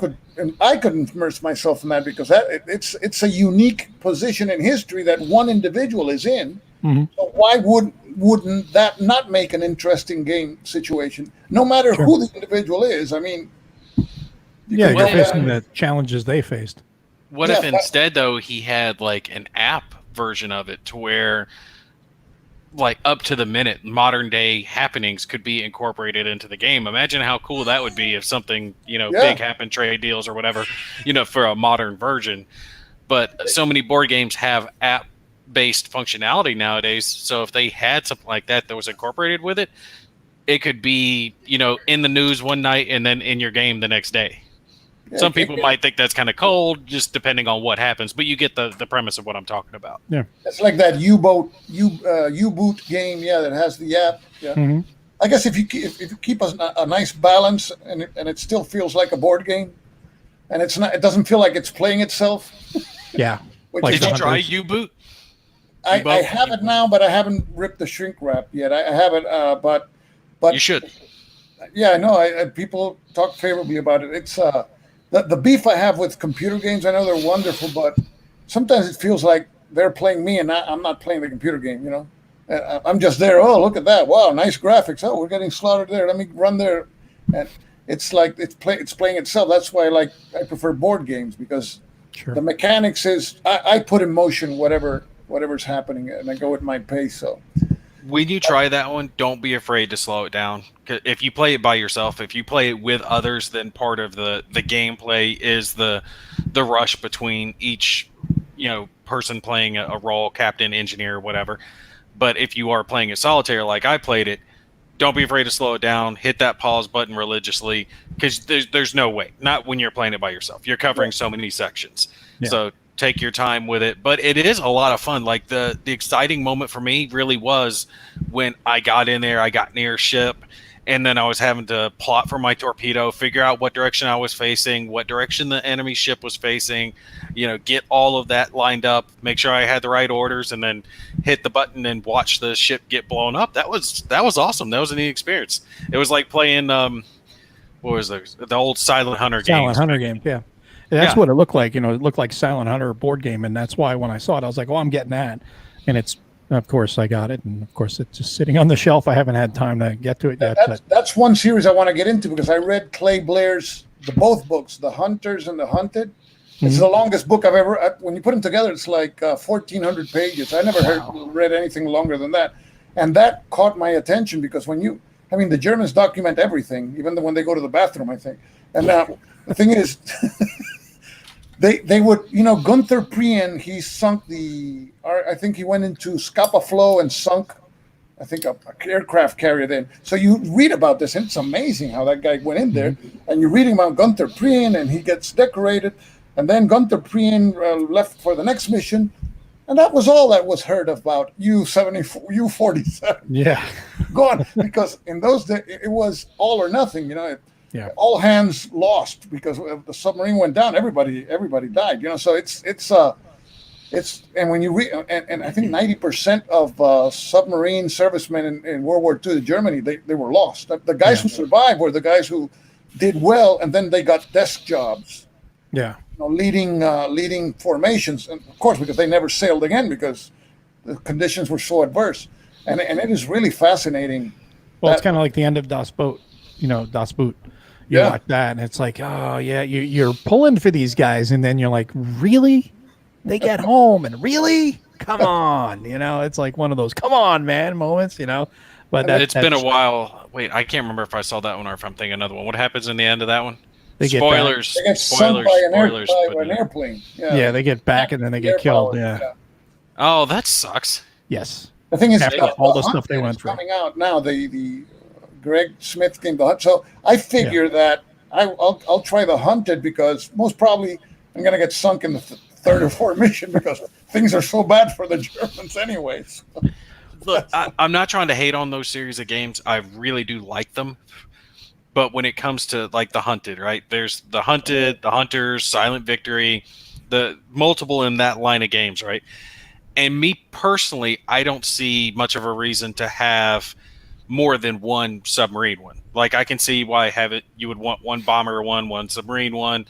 could immerse myself in that, because it's a unique position in history that one individual is in. So why wouldn't that not make an interesting game situation, no matter who the individual is? I mean, you're facing the challenges they faced. What if instead, though, he had like an app version of it, to where like up to the minute modern day happenings could be incorporated into the game? Imagine how cool that would be if something big happened, trade deals or whatever, for a modern version. But so many board games have app based functionality nowadays, so if they had something like that was incorporated with it, it could be in the news one night and then in your game the next day. Some people might think that's kind of cold, just depending on what happens, but you get the premise of what I'm talking about. Yeah, it's like that U-boot game, that has the app. Yeah, I guess if you keep a nice balance, and it still feels like a board game, and it doesn't feel like it's playing itself. Yeah. Did you try U-boot? I have it now, but I haven't ripped the shrink wrap yet. I haven't, but you should. Yeah, I know. People talk favorably about it. It's the beef I have with computer games. I know they're wonderful, but sometimes it feels like they're playing me, and I'm not playing the computer game. I'm just there. Oh, look at that! Wow, nice graphics. Oh, we're getting slaughtered there. Let me run there, and it's like it's playing itself. That's why I prefer board games, because Sure. The mechanics is I put in motion whatever's happening, and I go at my pace. So when you try that one, don't be afraid to slow it down. 'Cause if you play it by yourself, if you play it with others, then part of the gameplay is the rush between each, person playing a role, captain, engineer, whatever. But if you are playing it solitaire like I played it, don't be afraid to slow it down. Hit that pause button religiously, because there's no way. Not when you're playing it by yourself. You're covering so many sections. Yeah. So take your time with it. But it is a lot of fun. Like the exciting moment for me really was when I got in there, I got near ship, and then I was having to plot for my torpedo, figure out what direction I was facing, what direction the enemy ship was facing, get all of that lined up, make sure I had the right orders, and then hit the button and watch the ship get blown up. That was awesome. That was a neat experience. It was like playing what was the old Silent Hunter game. Silent Hunter game, yeah. That's what it looked like. It looked like Silent Hunter board game, and that's why when I saw it, I was like, "Oh, I'm getting that." And of course, I got it, and of course, it's just sitting on the shelf. I haven't had time to get to it yet. That's one series I want to get into, because I read Clay Blair's both books, The Hunters and The Hunted. It's the longest book I've ever. When you put them together, it's like 1,400 pages. I never read anything longer than that, and that caught my attention because the Germans document everything, even when they go to the bathroom, I think. And the thing is. They would, Gunther Prien, he sunk I think he went into Scapa Flow and sunk, I think, a aircraft carrier then. So you read about this, and it's amazing how that guy went in there. And you're reading about Gunther Prien, and he gets decorated. And then Gunther Prien left for the next mission. And that was all that was heard about U-74, U-47. Yeah. Gone. Because in those days, it was all or nothing, Yeah. All hands lost, because if the submarine went down, everybody died. So it's and when you read, and I think 90% of submarine servicemen in World War II in Germany, they were lost. The guys who survived were the guys who did well, and then they got desk jobs. Yeah. Leading formations, and of course, because they never sailed again because the conditions were so adverse. And it is really fascinating. Well, it's kind of like the end of Das Boot. Das Boot. You watch that, and it's like, oh yeah, you're pulling for these guys, and then you're like, really? They get home, and really? Come on, it's like one of those come on, man moments, But it's been a while. Wait, I can't remember if I saw that one or if I'm thinking another one. What happens in the end of that one? Spoilers. They get sunk by an airplane. Yeah, they get back and then they get killed. Yeah. Oh, that sucks. Yes. The thing is, all the stuff they went through coming out now. The Greg Smith game, so I figure that I'll try the Hunted, because most probably I'm going to get sunk in the third or fourth mission, because things are so bad for the Germans anyways. Look, I'm not trying to hate on those series of games. I really do like them. But when it comes to like the Hunted, right? There's the Hunted, the Hunters, Silent Victory, the multiple in that line of games, right? And me personally, I don't see much of a reason to have more than one submarine one. Like I can see why you would want one bomber one submarine one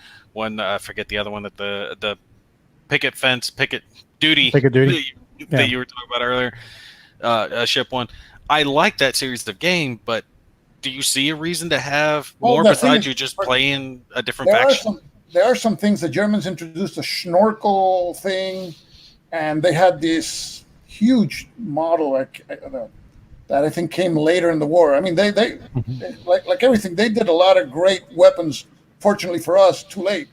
I forget the other one, that the picket duty that you were talking about earlier, a ship one. I like that series of game, but do you see a reason to have more besides you just playing a different faction? There are some things. The Germans introduced a snorkel thing, and they had this huge model that I think came later in the war. I mean, they like everything, they did a lot of great weapons. Fortunately for us, too late.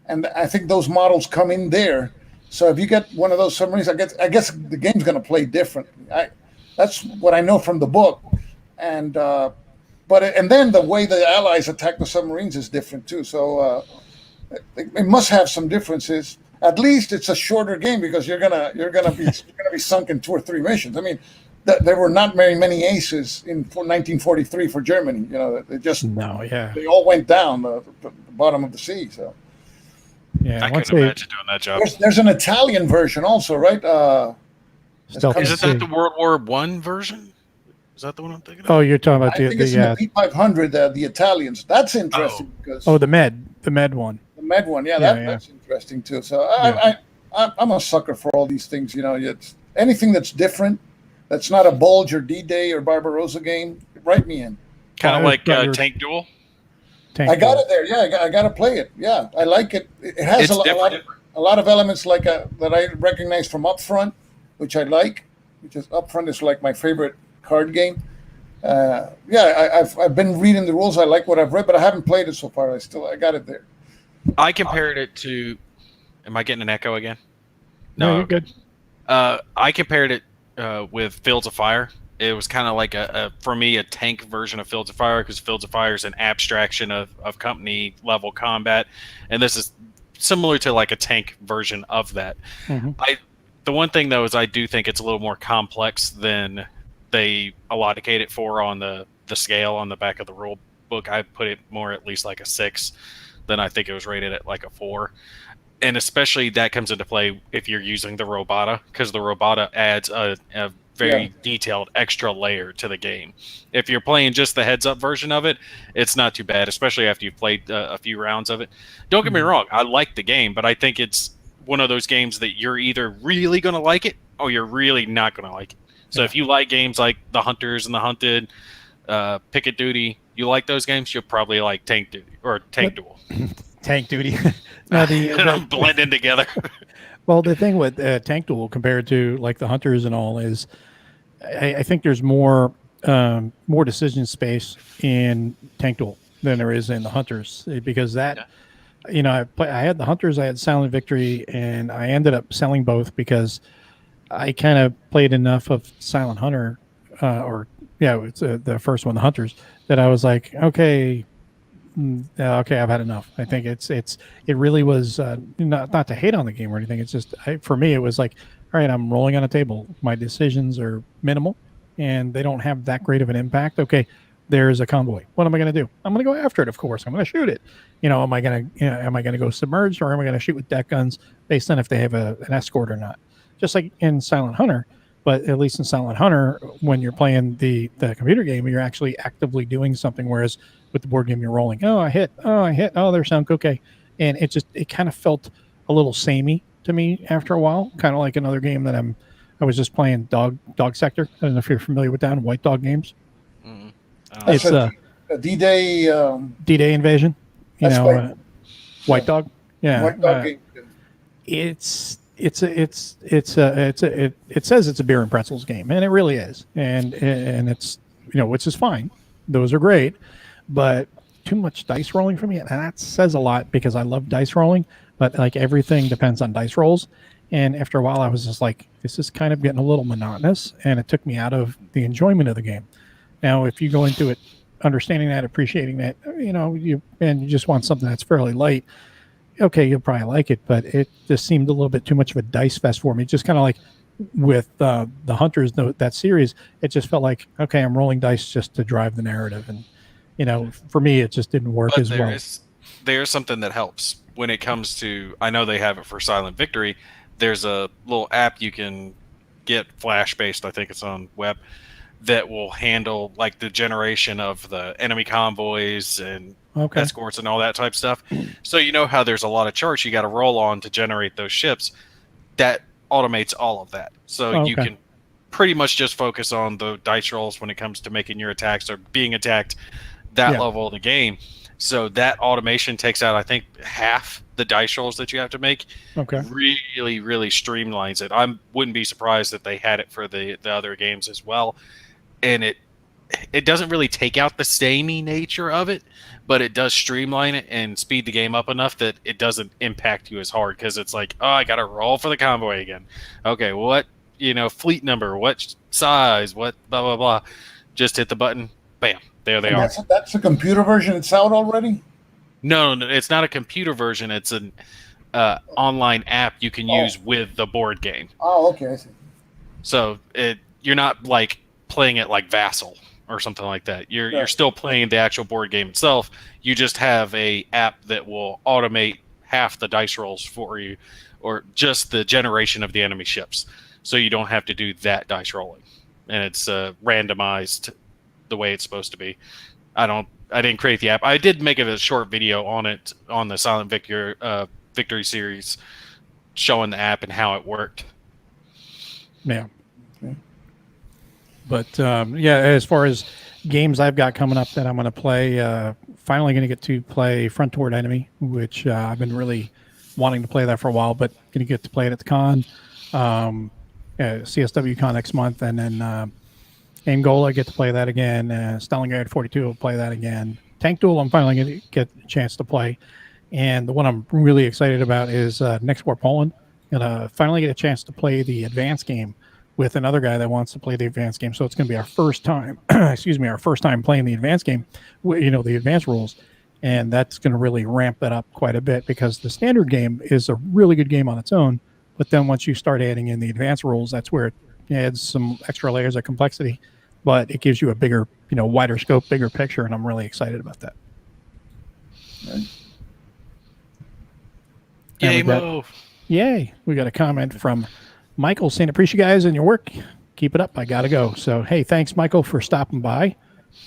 And I think those models come in there. So if you get one of those submarines, I guess the game's going to play different. That's what I know from the book. And then the way the Allies attack the submarines is different too. So it must have some differences. At least it's a shorter game, because you're gonna be sunk in 2 or 3 missions. I mean, there were not very many aces in 1943 for Germany. They all went down the bottom of the sea. So I couldn't imagine doing that job. There's an Italian version also, right? Isn't that the World War I version? Is that the one I'm thinking of? Oh, you're talking about the P500, the Italians. That's interesting because the Med one. The Med one, that's interesting too. So I'm a sucker for all these things. It's anything that's different, that's not a Bulge or D-Day or Barbarossa game. Write me in. Kind of like Tank Duel. I got it there. Yeah, I got to play it. Yeah, I like it. It has a a lot of elements like that I recognize from Upfront, which I like. Because Upfront is like my favorite card game. I've been reading the rules. I like what I've read, but I haven't played it so far. I got it there. I compared it to. Am I getting an echo again? No, you're good. I compared it with Fields of Fire. It was kind of like for me a tank version of Fields of Fire, because Fields of Fire is an abstraction of company level combat, and this is similar to like a tank version of that. Mm-hmm. The one thing though is I do think it's a little more complex than they allocate it for on the scale on the back of the rule book. I put it more at least like a 6 than I think it was rated at like a 4. And especially that comes into play if you're using the Robota, because the Robota adds a very detailed extra layer to the game. If you're playing just the heads-up version of it, it's not too bad, especially after you've played a few rounds of it. Don't get me wrong, I like the game, but I think it's one of those games that you're either really going to like it or you're really not going to like it. So if you like games like The Hunters and The Hunted, Picket Duty, you like those games, you'll probably like Tank Duty or Tank Duel. Tank Duty. No, I'm blending together. Well, the thing with Tank Duel compared to like the Hunters and all is, I think there's more decision space in Tank Duel than there is in the Hunters, because that, I had the Hunters, I had Silent Victory, and I ended up selling both because I kind of played enough of Silent Hunter, it's the first one, the Hunters, that I was like, okay, I've had enough. I think it really was not to hate on the game or anything. It's just for me, it was like, all right, I'm rolling on a table. My decisions are minimal, and they don't have that great of an impact. Okay, there's a convoy. What am I going to do? I'm going to go after it. Of course, I'm going to shoot it. Am I going to go submerged, or am I going to shoot with deck guns based on if they have an escort or not? Just like in Silent Hunter. But at least in Silent Hunter, when you're playing the computer game, you're actually actively doing something. Whereas with the board game, you're rolling. Oh, I hit. Oh, there's sound. Okay. And it kind of felt a little samey to me after a while. Kind of like another game that I was just playing Dog Sector. I don't know if you're familiar with that, White Dog Games. Mm-hmm. It's a D-Day. D-Day invasion. White Dog. Yeah. White Dog game. It says it's a beer and pretzels game, and it really is, and it's which is fine. Those are great, but too much dice rolling for me, and that says a lot because I love dice rolling, but like everything depends on dice rolls, and after a while I was just like, this is kind of getting a little monotonous, and it took me out of the enjoyment of the game. Now, if you go into it understanding that, appreciating that, you just want something that's fairly light, okay, you'll probably like it, but it just seemed a little bit too much of a dice fest for me. Just kind of like with the Hunters, that series, it just felt like, okay, I'm rolling dice just to drive the narrative. And, for me, it just didn't work as well. There's something that helps when it comes to, I know they have it for Silent Victory. There's a little app you can get, Flash-based, I think it's on web, that will handle like the generation of the enemy convoys and escorts and all that type of stuff. So how there's a lot of charts you got to roll on to generate those ships. That automates all of that. So you can pretty much just focus on the dice rolls when it comes to making your attacks or being attacked that level of the game. So that automation takes out, I think, half the dice rolls that you have to make. Okay. Really, really streamlines it. I wouldn't be surprised that they had it for the other games as well. And it doesn't really take out the samey nature of it, but it does streamline it and speed the game up enough that it doesn't impact you as hard, because it's like, oh, I got to roll for the convoy again. Okay, what, fleet number, what size, what blah, blah, blah. Just hit the button. Bam. There they are. That's a computer version. It's out already? No, it's not a computer version. It's an online app you can use with the board game. Oh, okay. I see. So you're not like playing it like Vassal or something like that. You're still playing the actual board game itself. You just have a app that will automate half the dice rolls for you, or just the generation of the enemy ships, so you don't have to do that dice rolling, and it's randomized the way it's supposed to be. I didn't create the app. I did make a short video on it on the Silent Victory series, showing the app and how it worked. Yeah. But as far as games I've got coming up that I'm going to play, finally going to get to play Front Toward Enemy, which I've been really wanting to play that for a while, but going to get to play it at the con, CSW Con next month, and then Angola, get to play that again. Stalingrad 42 will play that again. Tank Duel, I'm finally going to get a chance to play. And the one I'm really excited about is Next War Poland. Going to finally get a chance to play the advanced game with another guy that wants to play the advanced game. So it's going to be our first time, our first time playing the advanced game, the advanced rules. And that's going to really ramp that up quite a bit, because the standard game is a really good game on its own. But then once you start adding in the advanced rules, that's where it adds some extra layers of complexity. But it gives you a bigger, wider scope, bigger picture, and I'm really excited about that. Yay, Mo. Yay. We got a comment from Michael saying, appreciate you guys and your work. Keep it up. I got to go. So, hey, thanks, Michael, for stopping by.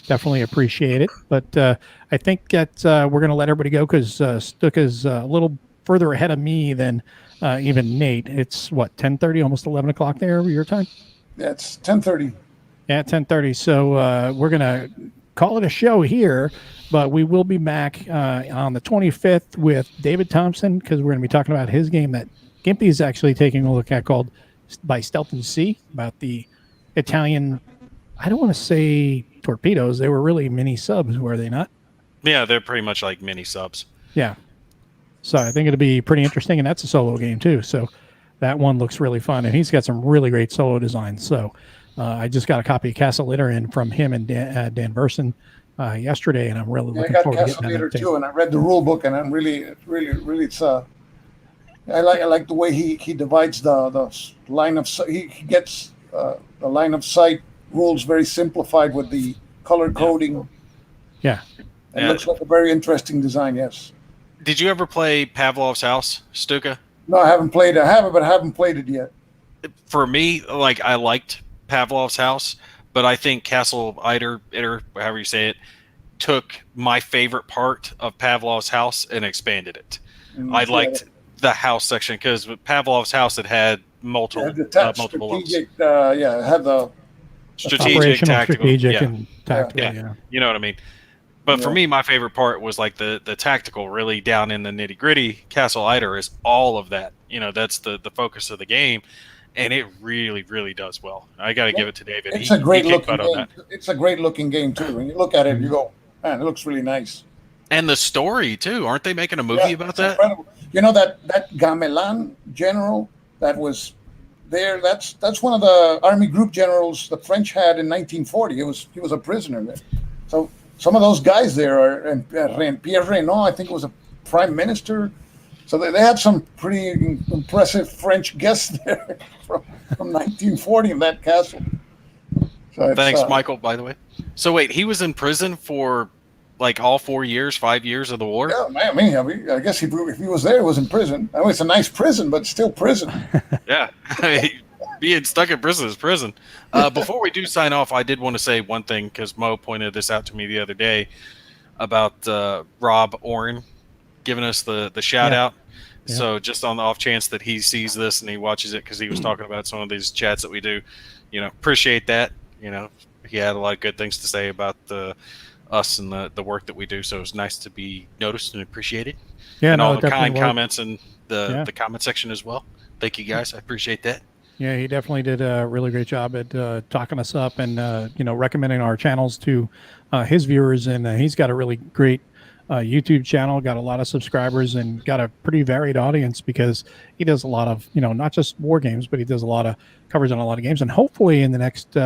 Definitely appreciate it. But I think that we're going to let everybody go, because Stuka's a little further ahead of me than even Nate. It's, 10:30, almost 11 o'clock there, your time? Yeah, it's 10:30. Yeah, 10:30. So we're going to call it a show here, but we will be back on the 25th with David Thompson, because we're going to be talking about his game that Gimpy is actually taking a look at, called By Stealth and Sea, about the Italian, I don't want to say torpedoes. They were really mini subs, were they not? Yeah, they're pretty much like mini subs. Yeah. So I think it'll be pretty interesting, and that's a solo game too. So that one looks really fun, and he's got some really great solo designs. So I just got a copy of Castle Litter in from him and Dan Verson yesterday, and I'm really looking forward to getting that too. And I read the rule book, and I'm really it's I like the way he divides the line of sight. He gets the line of sight rules very simplified with the color coding. Yeah, it looks like a very interesting design. Yes. Did you ever play Pavlov's House, Stuka? No, I haven't played it. I have it, but I haven't played it yet. For me, I liked Pavlov's House, but I think Castle Iter, however you say it, took my favorite part of Pavlov's House and expanded it. I liked the house section, because with Pavlov's House, it had multiple levels. It had the strategic, tactical. And tactical. Yeah. You know what I mean? But for me, my favorite part was like the tactical, really down in the nitty gritty. Castle Iter is all of that. That's the focus of the game, and it really, really does well. I got to give it to David. It's a great looking game. It's a great looking game too. When you look at it, you go, man, it looks really nice. And the story too. Aren't they making a movie about that? Incredible. That Gamelan general that was there. That's one of the army group generals the French had in 1940. He was a prisoner there. So some of those guys there are, and Pierre Reynaud, I think, was a prime minister. So they had some pretty impressive French guests there from 1940 in that castle. So thanks, Michael, by the way. So wait, he was in prison for like all 5 years of the war? Yeah, man, I guess if he was there, he was in prison. I mean, it's a nice prison, but still prison. Yeah. Being stuck in prison is prison. Before we do sign off, I did want to say one thing, because Mo pointed this out to me the other day about Rob Oren giving us the shout out. Yeah. So just on the off chance that he sees this and he watches it, because he was talking about some of these chats that we do, appreciate that. He had a lot of good things to say about us and the work that we do. So it was nice to be noticed and appreciated. Yeah, and all the kind comments in the comment section as well. Thank you guys. I appreciate that. Yeah, he definitely did a really great job at talking us up and recommending our channels to his viewers. And he's got a really great YouTube channel, got a lot of subscribers, and got a pretty varied audience, because he does a lot of not just war games, but he does a lot of covers on a lot of games. And hopefully in the next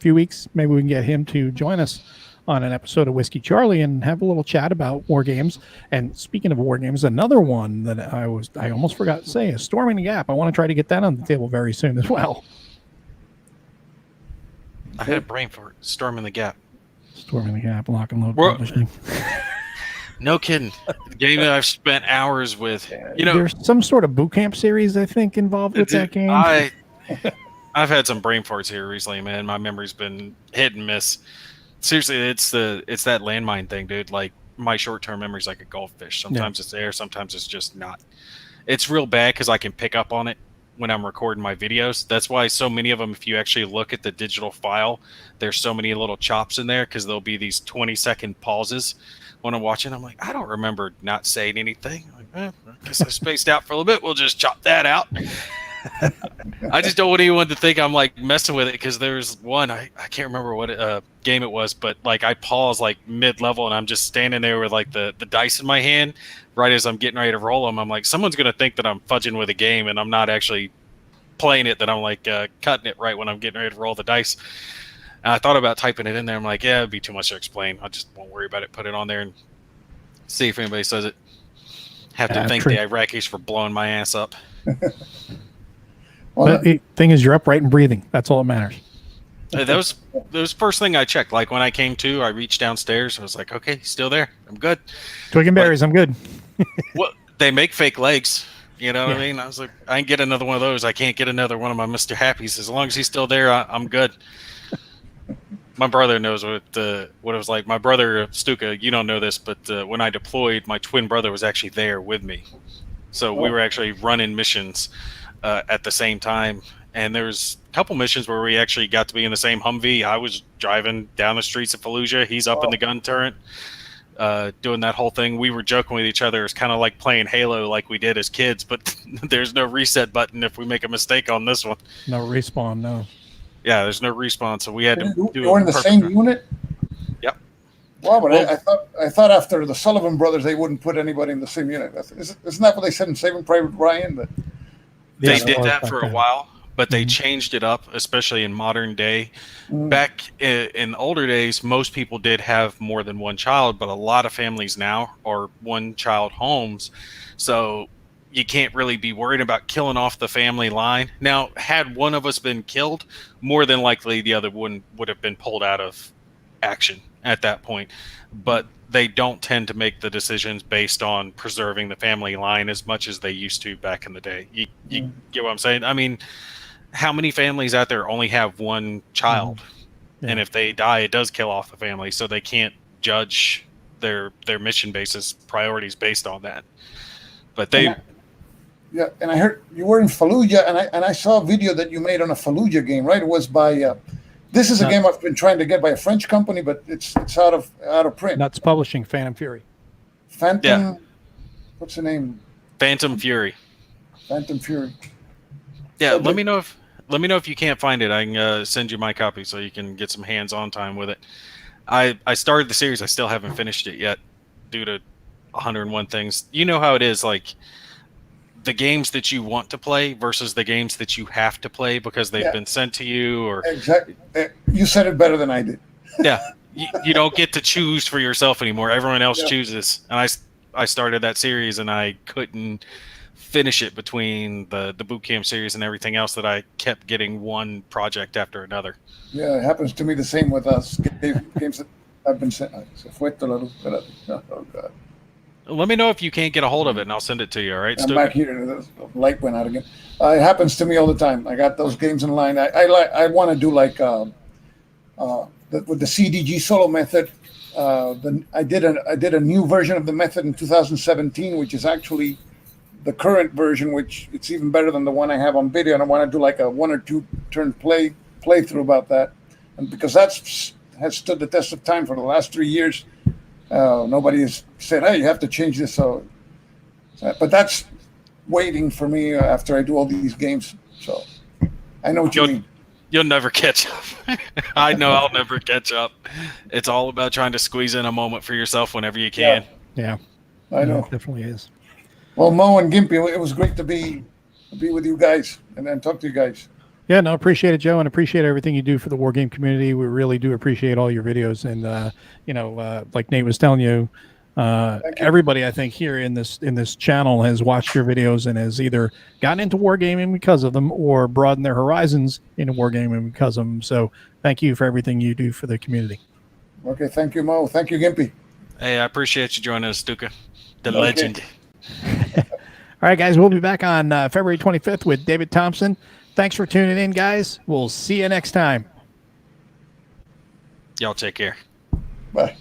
few weeks, maybe we can get him to join us on an episode of Whiskey Charlie and have a little chat about war games. And speaking of war games, another one that I almost forgot to say is Storming the Gap. I want to try to get that on the table very soon as well. I had a brain for it. Storming the Gap. Storming the Gap, Lock and Load Publishing. No kidding. The game that I've spent hours with. There's some sort of boot camp series, I think, involved with that game. I've had some brain farts here recently, man. My memory's been hit and miss. Seriously, it's that landmine thing, dude. Like, my short-term memory's like a goldfish. Sometimes it's there, sometimes it's just not. It's real bad because I can pick up on it when I'm recording my videos. That's why so many of them, if you actually look at the digital file, there's so many little chops in there, because there'll be these 20-second pauses when I'm watching. I'm like, I don't remember not saying anything. Like, I guess I spaced out for a little bit. We'll just chop that out. I just don't want anyone to think I'm like messing with it, because there's one, I can't remember what game it was, but like I paused like mid-level and I'm just standing there with like the dice in my hand right as I'm getting ready to roll them. I'm like, someone's going to think that I'm fudging with a game and I'm not actually playing it, that I'm like cutting it right when I'm getting ready to roll the dice. And I thought about typing it in there. I'm like, yeah, it'd be too much to explain. I just won't worry about it. Put it on there and see if anybody says it. Have to thank the Iraqis for blowing my ass up. Well, But the thing is, you're upright and breathing. That's all that matters. That was first thing I checked. Like when I came to, I reached downstairs. I was like, okay, he's still there. I'm good. Twig and berries, I'm good. Well, they make fake legs. You know what I mean? I was like, I can get another one of those. I can't get another one of my Mr. Happies. As long as he's still there, I'm good. My brother knows what it was like. My brother, Stuka, you don't know this, but when I deployed, my twin brother was actually there with me. So we were actually running missions at the same time. And there's a couple missions where we actually got to be in the same Humvee. I was driving down the streets of Fallujah. He's up in the gun turret doing that whole thing. We were joking with each other. It's kind of like playing Halo like we did as kids, but there's no reset button if we make a mistake on this one. No respawn, no. Yeah, there's no respawn, so we had to do you were in the same perfect. unit? Yep. Wow, but I thought after the Sullivan brothers, they wouldn't put anybody in the same unit. Isn't that what they said in Saving Private Ryan? But They Yeah, did or that for a something. while, but they changed it up, especially in modern day. Back in older days, most people did have more than one child, but a lot of families now are one-child homes. So you can't really be worried about killing off the family line. Now, had one of us been killed, more than likely the other one would have been pulled out of action at that point. But they don't tend to make the decisions based on preserving the family line as much as they used to back in the day. You get what I'm saying? I mean, how many families out there only have one child? Yeah. And if they die, it does kill off the family. So they can't judge their mission basis priorities based on that. But they... yeah, and I heard you were in Fallujah, and I saw a video that you made on a Fallujah game, right? It was by this is a game I've been trying to get by a French company, but it's out of print. Nuts Publishing, Phantom Fury. Phantom, what's the name? Phantom Fury. Phantom Fury. Yeah, So let me know if you can't find it. I can send you my copy so you can get some hands-on time with it. I started the series. I still haven't finished it yet due to 101 things. You know how it is, like the games that you want to play versus the games that you have to play because they've been sent to you, or Exactly. You said it better than I did. yeah, you don't get to choose for yourself anymore. Everyone else chooses. And I started that series and I couldn't finish it between the boot camp series and everything else, that I kept getting one project after another. Yeah, it happens to me the same with us. Games that I've been sent. Se fue toda la luz. Espérate. Oh, God. Let me know if you can't get a hold of it and I'll send it to you. All right, I'm Stuka? back here. The light went out again. It happens to me all the time. I got those games in line. I want to do like with the CDG solo method. I did a new version of the method in 2017, which is actually the current version, which it's even better than the one I have on video. And I want to do like a 1 or 2 turn playthrough about that, and because has stood the test of time for the last 3 years. Nobody has said, "Hey, you have to change this." But that's waiting for me after I do all these games. So I know what you mean. You'll never catch up. I know I'll never catch up. It's all about trying to squeeze in a moment for yourself whenever you can. Yeah, I know. It definitely is. Well, Mo and Gimpy, it was great to be with you guys and talk to you guys. Yeah, no, appreciate it, Joe, and appreciate everything you do for the Wargame community. We really do appreciate all your videos, and like Nate was telling you, everybody I think here in this channel has watched your videos and has either gotten into wargaming because of them or broadened their horizons into wargaming because of them. So thank you for everything you do for the community. Okay, thank you, Mo. Thank you, Gimpy. Hey, I appreciate you joining us, Stuka, the Okay. legend. All right, guys, we'll be back on February 25th with David Thompson. Thanks for tuning in, guys. We'll see you next time. Y'all take care. Bye.